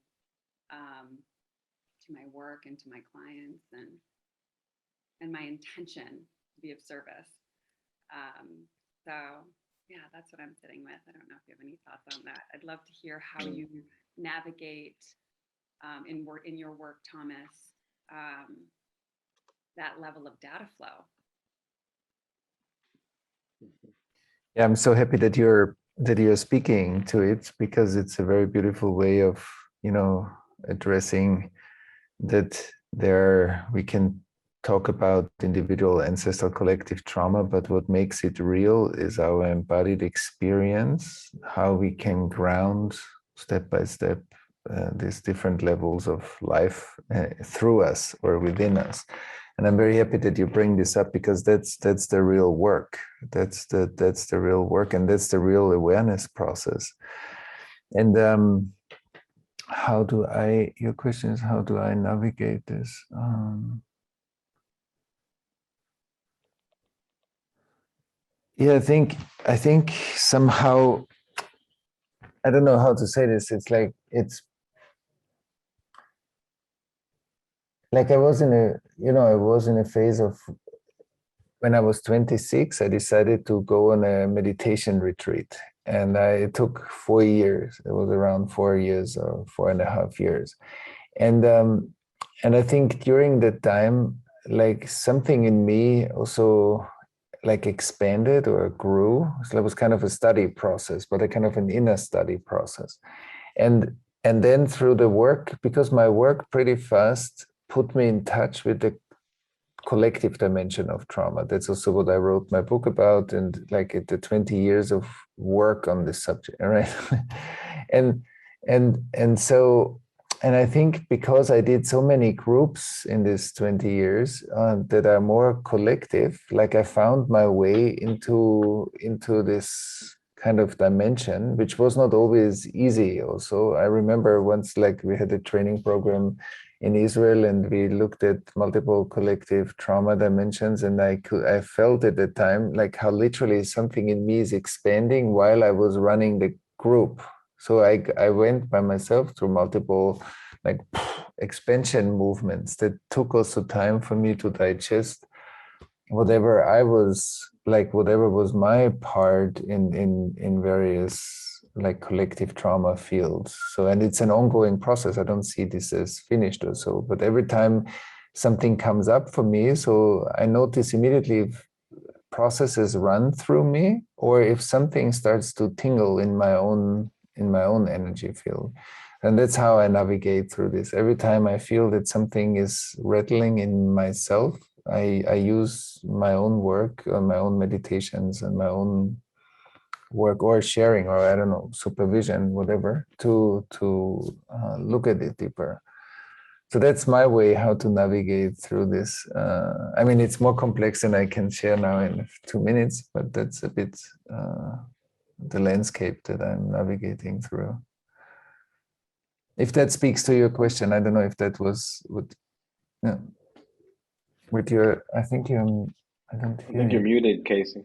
to my work and to my clients and my intention to be of service. So yeah, that's what I'm sitting with. I don't know if you have any thoughts on that. I'd love to hear how you navigate in your work, Thomas, that level of data flow. Yeah, I'm so happy that you're speaking to it, because it's a very beautiful way of, addressing that. We can talk about individual, ancestral, collective trauma, but what makes it real is our embodied experience, how we can ground step by step these different levels of life through us or within us. And I'm very happy that you bring this up, because that's the real work. That's the real work, and that's the real awareness process. And your question is, how do I navigate this? Yeah, I think somehow, I don't know how to say this. It's like I was in a phase of, when I was 26, I decided to go on a meditation retreat, and it took 4 years. It was around 4 years or 4.5 years, and I think during that time, like something in me also like expanded or grew. So it was kind of a study process, but a kind of an inner study process, and then through the work, because my work pretty fast put me in touch with the collective dimension of trauma. That's also what I wrote my book about, and like the 20 years of work on this subject, right? and so, and I think because I did so many groups in this 20 years that are more collective, like I found my way into this kind of dimension, which was not always easy. Also, I remember once, like we had a training program in Israel, and we looked at multiple collective trauma dimensions, and I felt at the time like how literally something in me is expanding while I was running the group. So I went by myself through multiple like expansion movements that took also time for me to digest whatever was my part in various like collective trauma fields. So, and it's an ongoing process. I don't see this as finished or so, but every time something comes up for me, so I notice immediately if processes run through me, or if something starts to tingle in my own energy field. And that's how I navigate through this. Every time I feel that something is rattling in myself, I use my own work, or my own meditations, and my own work, or sharing, or I don't know, supervision, whatever, to look at it deeper. So that's my way how to navigate through this. I mean, it's more complex than I can share now in 2 minutes, but that's a bit the landscape that I'm navigating through. If that speaks to your question, I don't know if that was yeah. With your, I think you're, I don't hear I think you're you. muted, Casey.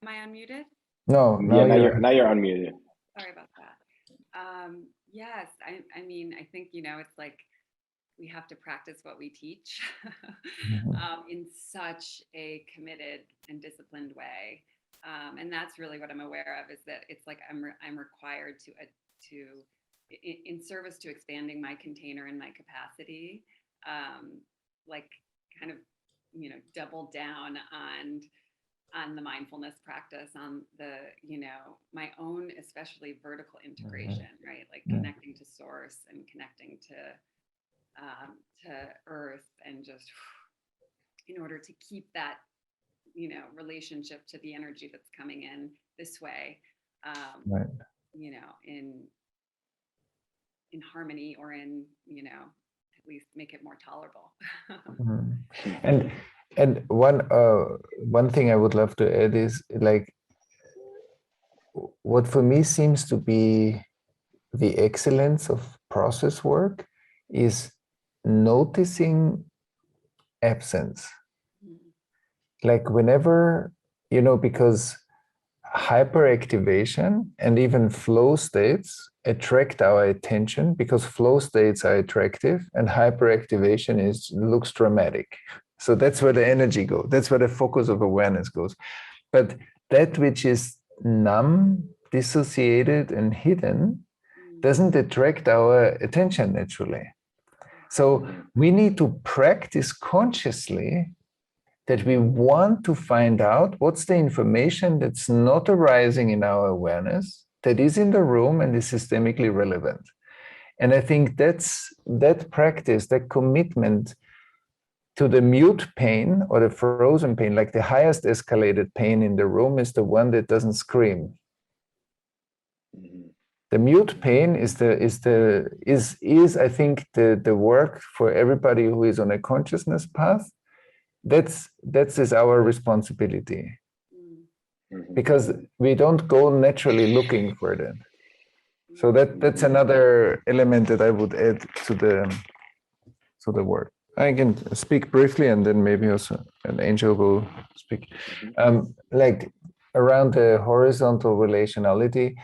Am I unmuted? No, Yeah, now you're unmuted. Sorry about that. Yes, I mean, I think, it's like we have to practice what we teach in such a committed and disciplined way. And that's really what I'm aware of, is that it's like I'm required to in service to expanding my container and my capacity, like kind of, double down on the mindfulness practice, on the, my own, especially vertical integration, right? Like connecting to source and connecting to earth, and just in order to keep that, relationship to the energy that's coming in this way, right. In harmony, or in, at least make it more tolerable. And one thing I would love to add is, like, what for me seems to be the excellence of process work is noticing absence. Like whenever, because hyperactivation and even flow states attract our attention, because flow states are attractive and hyperactivation looks dramatic. So that's where the energy goes. That's where the focus of awareness goes. But that which is numb, dissociated, and hidden doesn't attract our attention naturally. So we need to practice consciously that we want to find out what's the information that's not arising in our awareness, that is in the room and is systemically relevant. And I think that practice, that commitment to the mute pain or the frozen pain, like the highest escalated pain in the room is the one that doesn't scream. The mute pain is I think the work for everybody who is on a consciousness path. That's our responsibility, because we don't go naturally looking for that. So that's another element that I would add to the work. I can speak briefly, and then maybe also an angel will speak. Like around the horizontal relationality,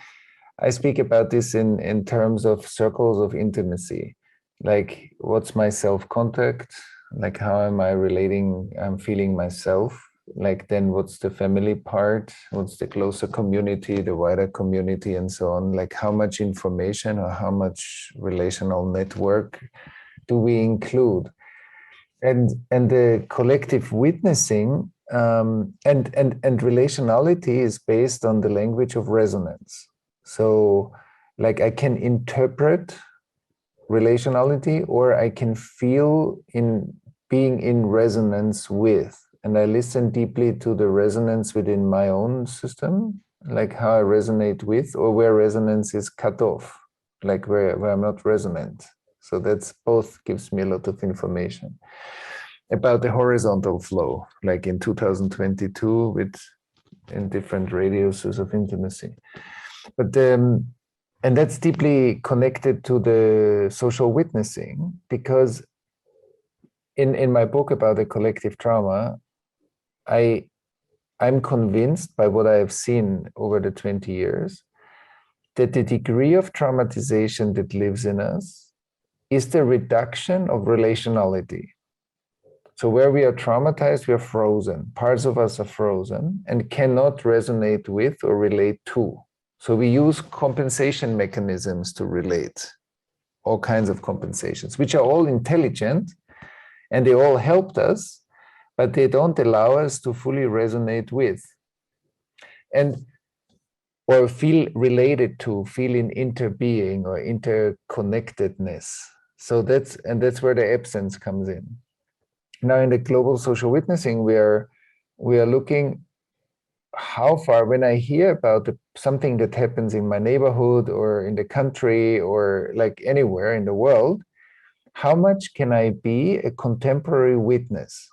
I speak about this in terms of circles of intimacy. Like, what's my self-contact? Like, how am I relating? I'm feeling myself. Like, then what's the family part? What's the closer community, the wider community, and so on? Like, how much information or how much relational network do we include? And the collective witnessing and relationality is based on the language of resonance. So, like, I can interpret relationality, or I can feel in being in resonance with, and I listen deeply to the resonance within my own system, like how I resonate with, or where resonance is cut off, like where I'm not resonant. So that's both gives me a lot of information about the horizontal flow, like in 2022 in different radiuses of intimacy. But and that's deeply connected to the social witnessing, because in my book about the collective trauma, I'm convinced by what I have seen over the 20 years that the degree of traumatization that lives in us is the reduction of relationality. So where we are traumatized, we are frozen. Parts of us are frozen and cannot resonate with or relate to. So we use compensation mechanisms to relate, all kinds of compensations, which are all intelligent and they all helped us, but they don't allow us to fully resonate with and or feel related to, feel in interbeing or interconnectedness. So that's where the absence comes in. Now in the global social witnessing, we are looking how far, when I hear about something that happens in my neighborhood or in the country or like anywhere in the world, how much can I be a contemporary witness?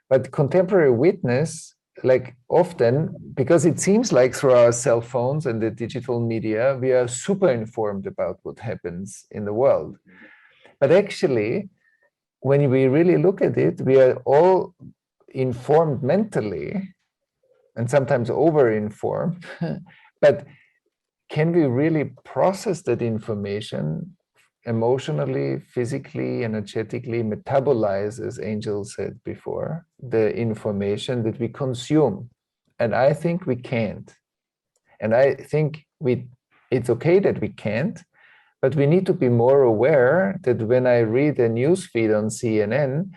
But contemporary witness, like often, because it seems like through our cell phones and the digital media, we are super informed about what happens in the world. But actually, when we really look at it, we are all informed mentally and sometimes over-informed. But can we really process that information emotionally, physically, energetically, metabolize, as Angel said before, the information that we consume? And I think we can't. And I think it's okay that we can't, but we need to be more aware that when I read a news feed on CNN,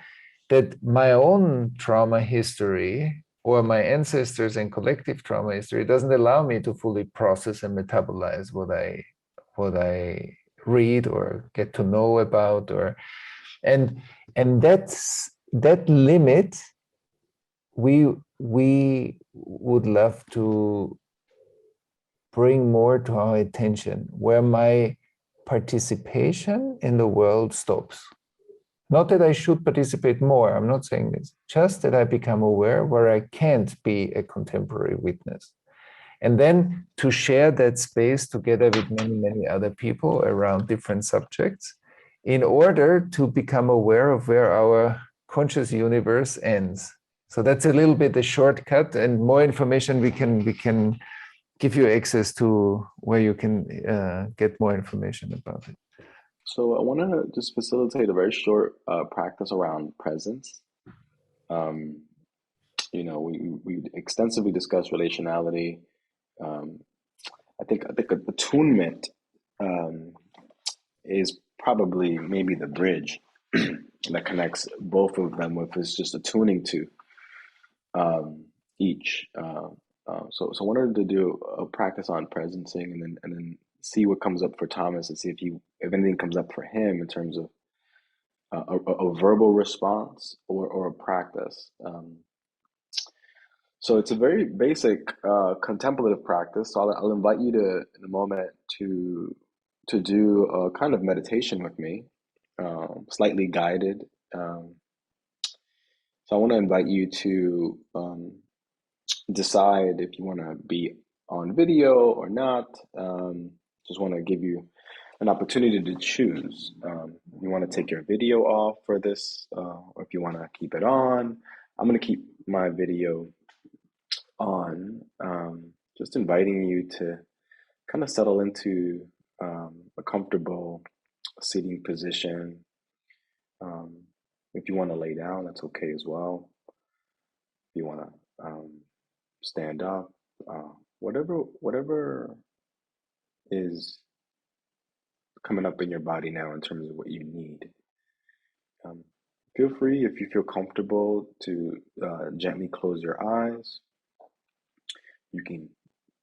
that my own trauma history or my ancestors and collective trauma history doesn't allow me to fully process and metabolize what I read or get to know about, or and that's that limit we would love to bring more to our attention, where my participation in the world stops. Not that I should participate more, I'm not saying this, just that I become aware where I can't be a contemporary witness. And then to share that space together with many, many other people around different subjects in order to become aware of where our conscious universe ends. So that's a little bit a shortcut, and more information we can give you access to where you can get more information about it. So I want to just facilitate a very short practice around presence. We extensively discussed relationality. I think attunement is probably maybe the bridge that connects both of them, if it's just attuning to each. So I wanted to do a practice on presencing, and then see what comes up for Thomas, and see if anything comes up for him in terms of a verbal response or a practice. So it's a very basic contemplative practice. So I'll invite you to, in a moment, to do a kind of meditation with me, slightly guided. So I want to invite you to decide if you want to be on video or not. Just want to give you an opportunity to choose. If you want to take your video off for this, or if you want to keep it on. I'm going to keep my video on, just inviting you to kind of settle into a comfortable seating position. If you want to lay down, that's okay as well. If you want to stand up, whatever is coming up in your body now in terms of what you need. Feel free, if you feel comfortable, to gently close your eyes. You can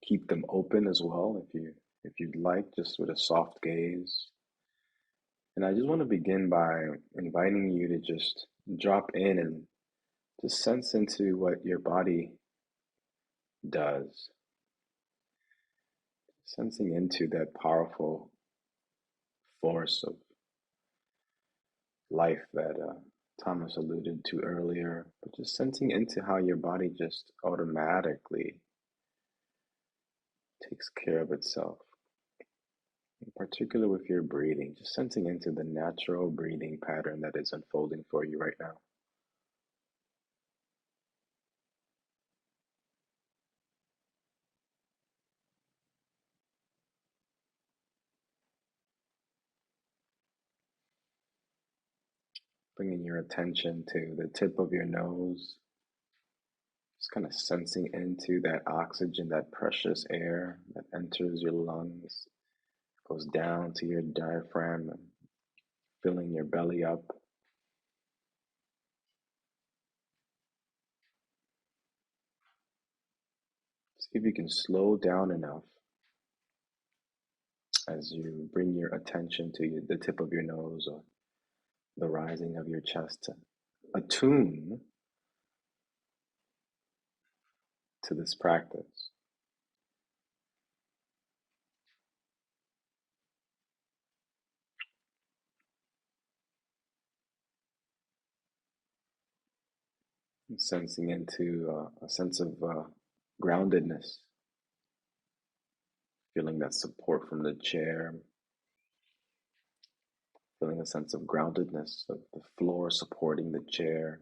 keep them open as well if you'd like, just with a soft gaze. And I just want to begin by inviting you to just drop in and just sense into what your body does. Sensing into that powerful force of life that Thomas alluded to earlier, but just sensing into how your body just automatically takes care of itself. In particular with your breathing, just sensing into the natural breathing pattern that is unfolding for you right now. Bringing your attention to the tip of your nose, Just kind of sensing into that oxygen, that precious air that enters your lungs, goes down to your diaphragm, and filling your belly up. See if you can slow down enough as you bring your attention to the tip of your nose or the rising of your chest to attune to this practice. Sensing into a sense of groundedness, feeling that support from the chair, feeling a sense of groundedness of the floor supporting the chair,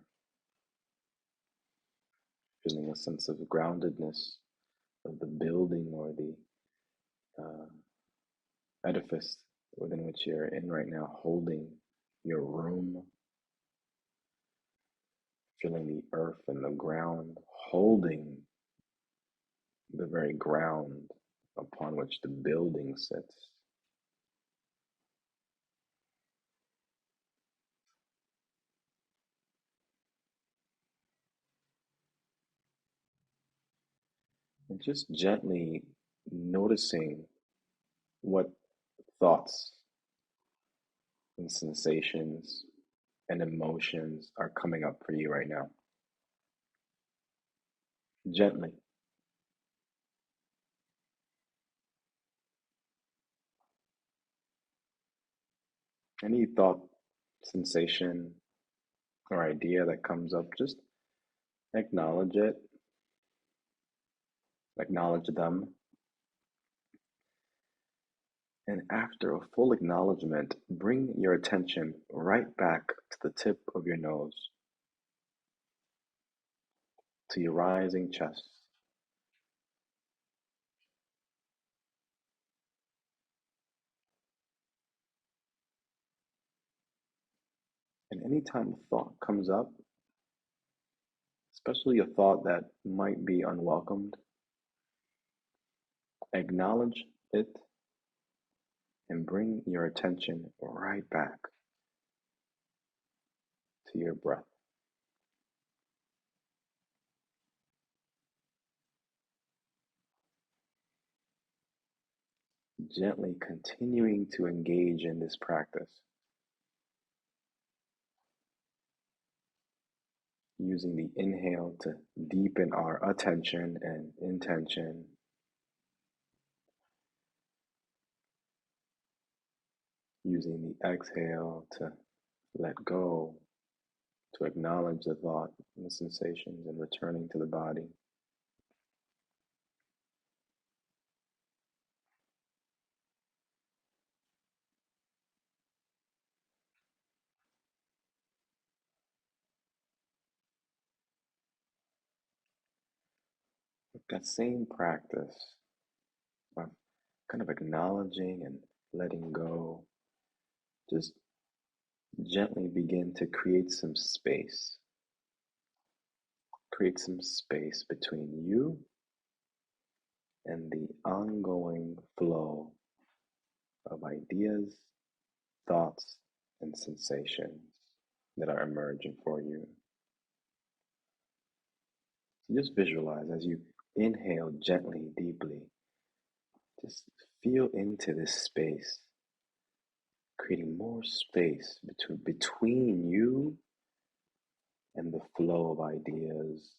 feeling a sense of groundedness of the building or the edifice within which you're in right now, holding your room, feeling the earth and the ground, holding the very ground upon which the building sits. And just gently noticing what thoughts and sensations and emotions are coming up for you right now. Gently. Any thought, sensation, or idea that comes up, just acknowledge it, acknowledge them. And after a full acknowledgement, bring your attention right back to the tip of your nose, to your rising chest. And anytime a thought comes up, especially a thought that might be unwelcomed, acknowledge it and bring your attention right back to your breath. Gently continuing to engage in this practice, using the inhale to deepen our attention and intention, using the exhale to let go, to acknowledge the thought and the sensations and returning to the body. With that same practice of kind of acknowledging and letting go, just gently begin to create some space. Create some space between you and the ongoing flow of ideas, thoughts, and sensations that are emerging for you. So just visualize as you inhale gently, deeply, just feel into this space, creating more space between you and the flow of ideas,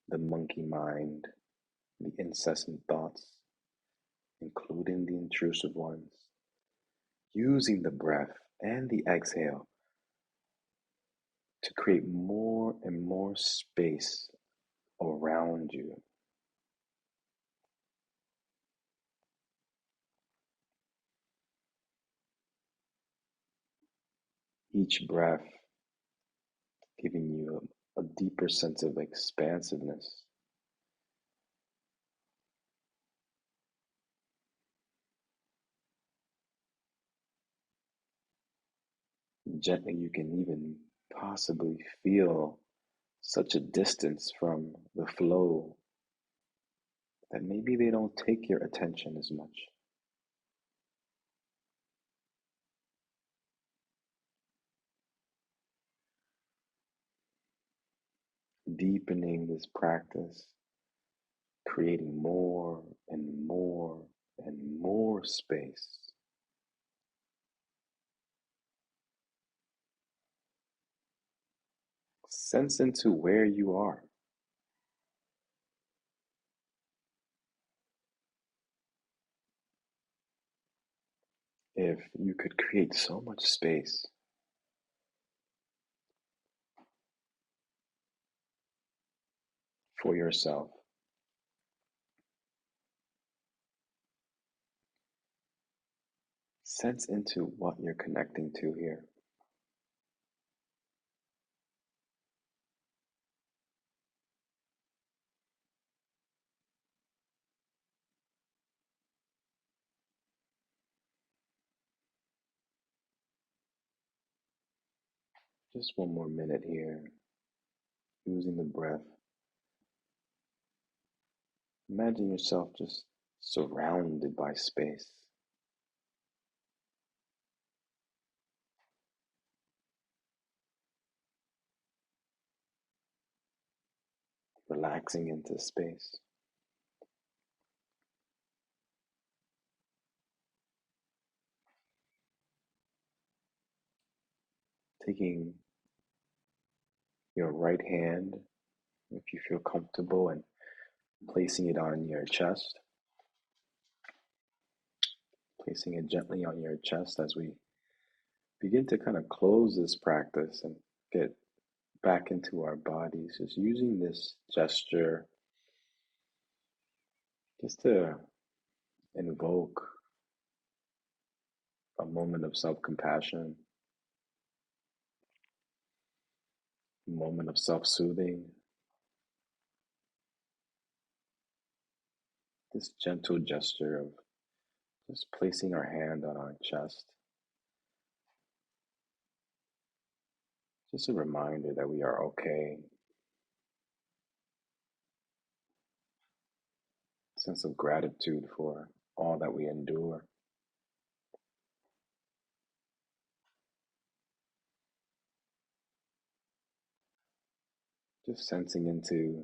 the monkey mind, the incessant thoughts, including the intrusive ones, using the breath and the exhale to create more and more space around you. Each breath giving you a deeper sense of expansiveness. Gently, you can even possibly feel such a distance from the flow that maybe they don't take your attention as much. Deepening this practice, creating more and more and more space. Sense into where you are. If you could create so much space for yourself, sense into what you're connecting to here. Just one more minute here, using the breath. Imagine yourself just surrounded by space. Relaxing into space. Taking your right hand, if you feel comfortable, and placing it on your chest. Placing it gently on your chest as we begin to kind of close this practice and get back into our bodies. Just using this gesture just to invoke a moment of self-compassion, a moment of self-soothing. This gentle gesture of just placing our hand on our chest. Just a reminder that we are okay. Sense of gratitude for all that we endure. Just sensing into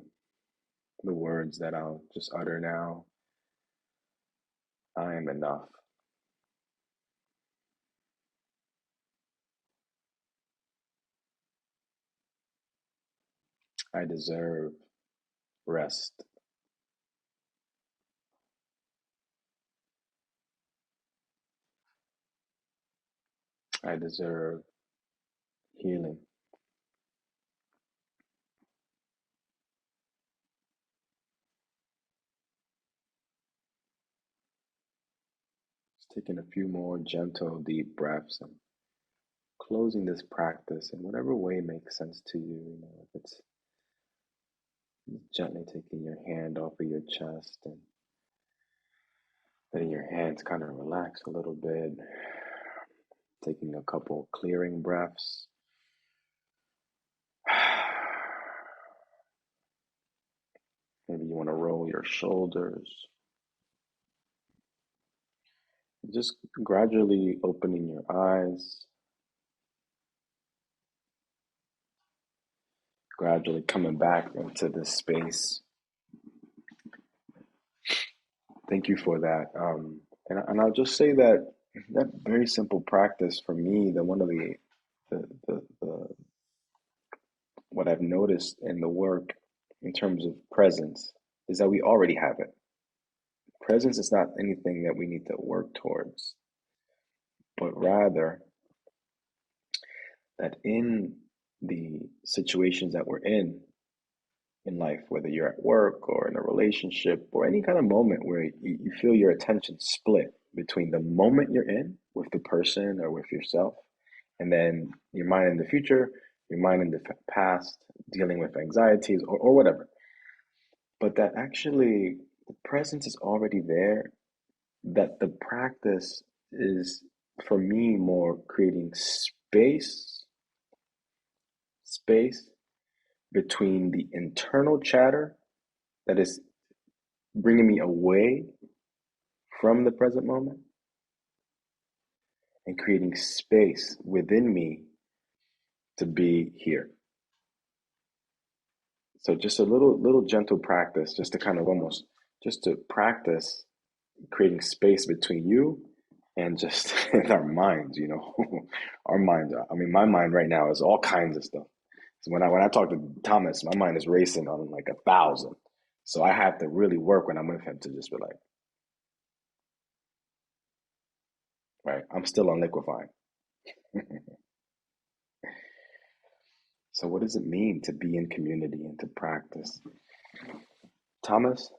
the words that I'll just utter now. I am enough. I deserve rest. I deserve healing. Just taking a few more gentle, deep breaths and closing this practice in whatever way makes sense to you. If it's gently taking your hand off of your chest and letting your hands kind of relax a little bit. Taking a couple clearing breaths. Maybe you want to roll your shoulders. Just gradually opening your eyes. Gradually coming back into this space. Thank you for that. And I'll just say that that very simple practice for me, one of the what I've noticed in the work in terms of presence is that we already have it. Presence is not anything that we need to work towards, but rather that in the situations that we're in life, whether you're at work or in a relationship or any kind of moment where you feel your attention split between the moment you're in with the person or with yourself, and then your mind in the future, your mind in the past, dealing with anxieties or whatever. But that actually the presence is already there, that the practice is, for me, more creating space between the internal chatter that is bringing me away from the present moment and creating space within me to be here. So just a little gentle practice, just to kind of almost just to practice creating space between you and just in our minds, you know. Our minds, I mean, my mind right now is all kinds of stuff. So when I talk to Thomas, my mind is racing on like 1,000. So I have to really work when I'm with him to just be like, right, I'm still on liquefying. So what does it mean to be in community and to practice? Thomas,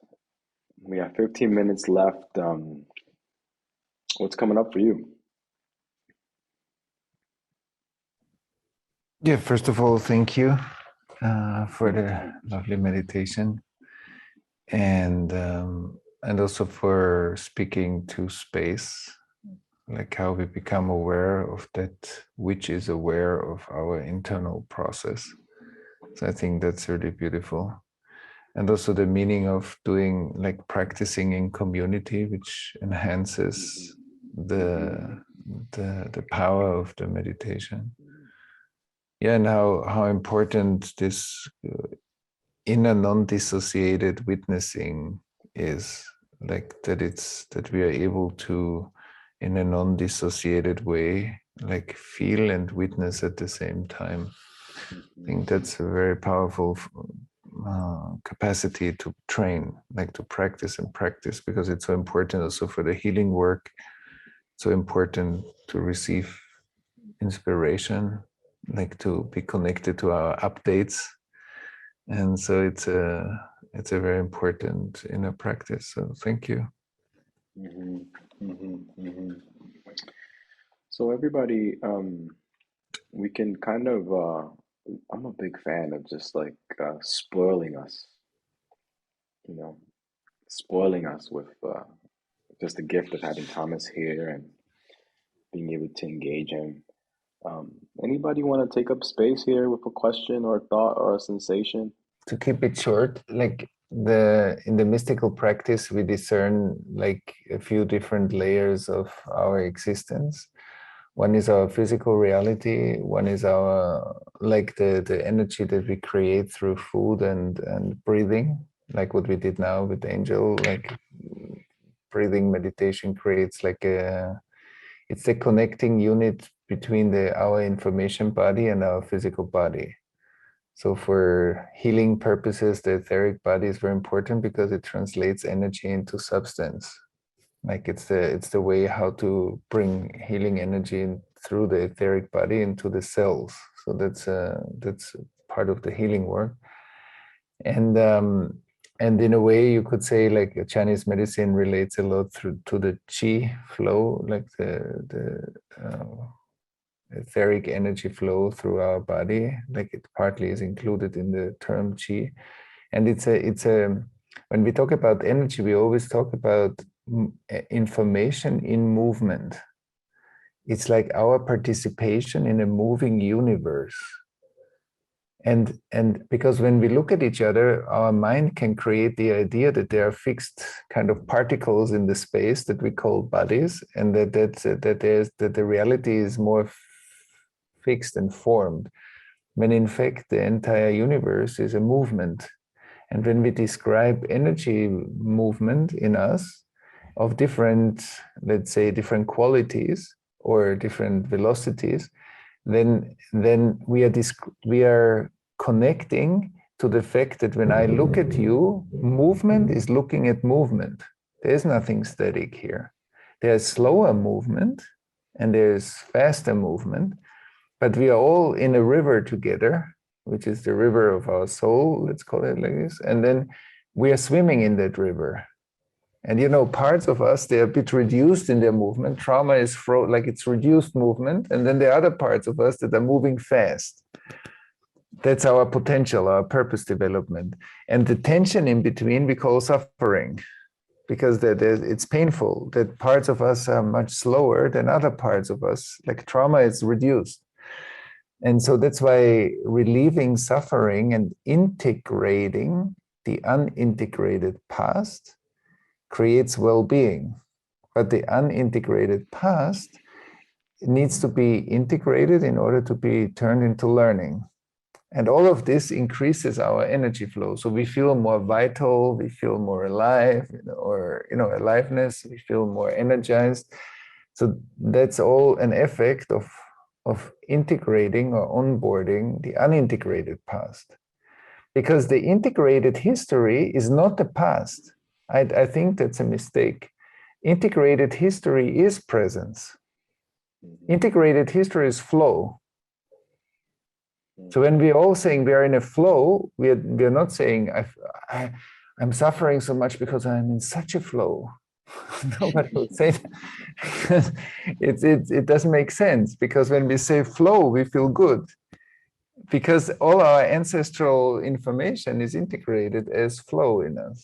we have 15 minutes left. What's coming up for you? Yeah, first of all, thank you for the lovely meditation, and also for speaking to space, like how we become aware of that which is aware of our internal process. So I think that's really beautiful. And also the meaning of doing, like practicing in community, which enhances the power of the meditation. Yeah, and how important this inner non-dissociated witnessing is, like that we are able to, in a non-dissociated way, like feel and witness at the same time. I think that's a very powerful capacity to train, like to practice and practice, because it's so important also for the healing work. So important to receive inspiration, like to be connected to our updates, and so it's a very important inner practice. So thank you. So everybody, we can kind of, I'm a big fan of just like spoiling us, you know, spoiling us with just the gift of having Thomas here and being able to engage him. Anybody want to take up space here with a question or a thought or a sensation? To keep it short, like in the mystical practice, we discern like a few different layers of our existence. One is our physical reality. One is our, like the energy that we create through food and breathing, like what we did now with Angel. Like breathing meditation creates like it's the connecting unit between our information body and our physical body. So for healing purposes, the etheric body is very important because it translates energy into substance. Like it's the way how to bring healing energy through the etheric body into the cells. So that's part of the healing work. And in a way, you could say like Chinese medicine relates a lot to the qi flow, like the etheric energy flow through our body. Like it partly is included in the term qi. And it's a when we talk about energy, we always talk about information in movement. It's like our participation in a moving universe. And because when we look at each other, our mind can create the idea that there are fixed kind of particles in the space that we call bodies, and that the reality is more fixed and formed, when in fact the entire universe is a movement. And when we describe energy movement in us of different, let's say, different qualities or different velocities, then we are connecting to the fact that when I look at you, movement is looking at movement. There's nothing static here. There's slower movement and there's faster movement, but we are all in a river together, which is the river of our soul, let's call it like this. And then we are swimming in that river. And you know, parts of us, they're a bit reduced in their movement. Trauma is like it's reduced movement. And then there are other parts of us that are moving fast. That's our potential, our purpose development. And the tension in between we call suffering, because it's painful that parts of us are much slower than other parts of us. Like trauma is reduced. And so that's why relieving suffering and integrating the unintegrated past creates well-being. But the unintegrated past needs to be integrated in order to be turned into learning. And all of this increases our energy flow. So we feel more vital, we feel more alive, aliveness, we feel more energized. So that's all an effect of integrating or onboarding the unintegrated past. Because the integrated history is not the past. I think that's a mistake. Integrated history is presence. Integrated history is flow. So when we're all saying we are in a flow, we're not saying I'm suffering so much because I'm in such a flow. Nobody would say that. It doesn't make sense, because when we say flow, we feel good, because all our ancestral information is integrated as flow in us.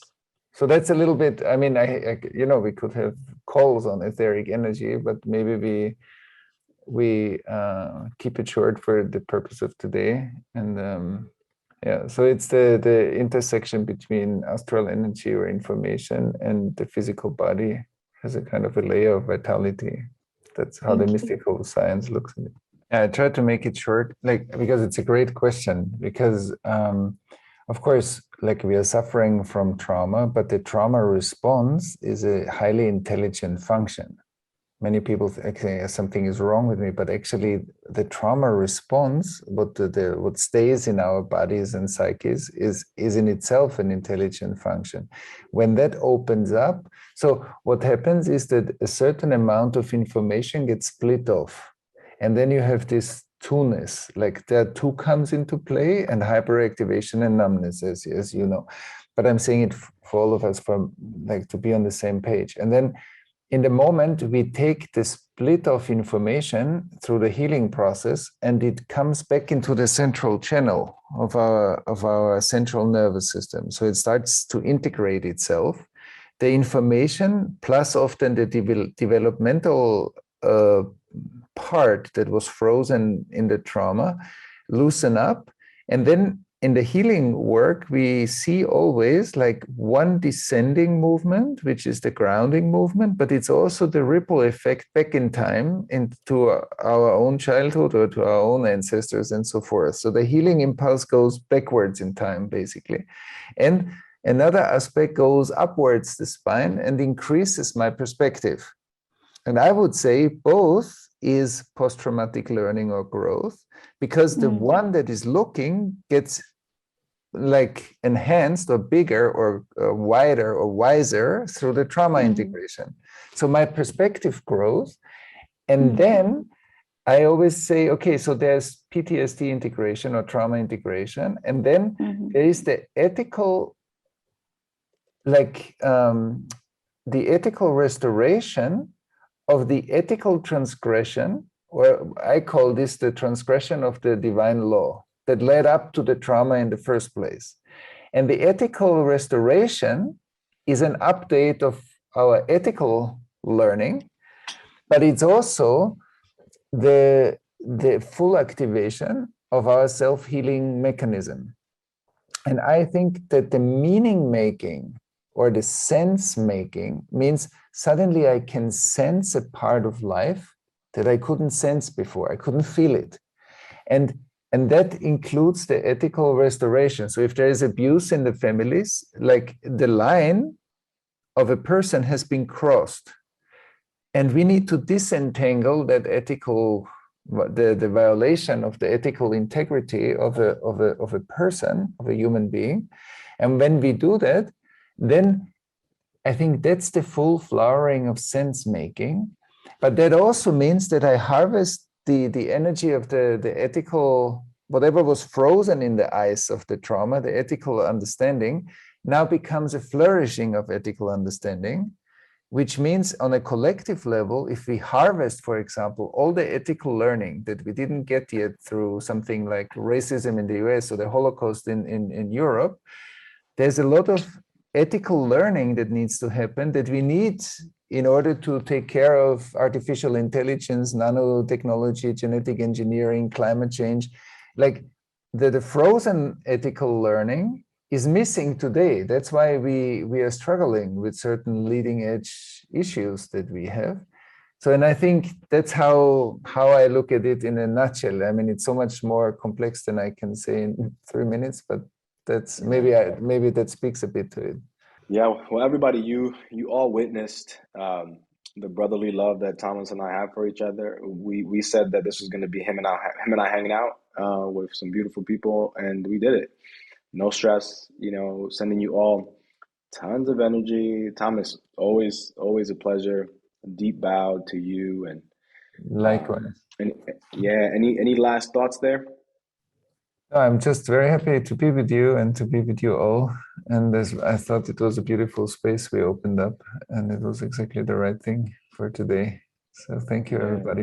So that's a little bit, I mean, we could have calls on etheric energy, but maybe we keep it short for the purpose of today. And yeah, so it's the intersection between astral energy or information and the physical body has a kind of a layer of vitality. That's how the mystical science looks at it. I tried to make it short, because it's a great question, because of course, we are suffering from trauma, but the trauma response is a highly intelligent function. Many people think something is wrong with me, but actually the trauma response, what stays in our bodies and psyches is in itself an intelligent function. When that opens up, so what happens is that a certain amount of information gets split off. And then you have this two-ness, there two comes into play, and hyperactivation and numbness, as you know. But I'm saying it for all of us, to be on the same page. And then in the moment, we take the split of information through the healing process, and it comes back into the central channel of our central nervous system. So it starts to integrate itself. The information, plus often the developmental part that was frozen in the trauma, loosen up. And then in the healing work, we see always one descending movement, which is the grounding movement, but it's also the ripple effect back in time into our own childhood or to our own ancestors and so forth. So the healing impulse goes backwards in time, basically. And another aspect goes upwards the spine and increases my perspective. And I would say both is post-traumatic learning or growth, because the one that is looking gets enhanced or bigger or wider or wiser through the trauma integration. So my perspective grows. And then I always say, okay, so there's PTSD integration or trauma integration. And then there is the ethical, the ethical restoration of the ethical transgression, or I call this the transgression of the divine law that led up to the trauma in the first place. And the ethical restoration is an update of our ethical learning, but it's also the full activation of our self-healing mechanism. And I think that the meaning making or the sense making means suddenly I can sense a part of life that I couldn't sense before. I couldn't feel it. And that includes the ethical restoration. So if there is abuse in the families, the line of a person has been crossed. And we need to disentangle that ethical, the violation of the ethical integrity of a person, of a human being. And when we do that, then I think that's the full flowering of sense making. But that also means that I harvest the energy of the ethical, whatever was frozen in the ice of the trauma, the ethical understanding, now becomes a flourishing of ethical understanding, which means on a collective level, if we harvest, for example, all the ethical learning that we didn't get yet through something like racism in the US or the Holocaust in Europe, there's a lot of ethical learning that needs to happen that we need in order to take care of artificial intelligence, nanotechnology, genetic engineering, climate change, like the frozen ethical learning is missing today. That's why we are struggling with certain leading edge issues that we have. So, and I think that's how I look at it in a nutshell. I mean, it's so much more complex than I can say in 3 minutes, but that's maybe that speaks a bit to it. Yeah, well, everybody, you all witnessed the brotherly love that Thomas and I have for each other. We said that this was going to be him and I hanging out with some beautiful people, and we did it. No stress, sending you all tons of energy. Thomas, always a pleasure. A deep bow to you, and Likewise. Any last thoughts there? No, I'm just very happy to be with you and to be with you all. And I thought it was a beautiful space we opened up, and it was exactly the right thing for today. So thank you, everybody.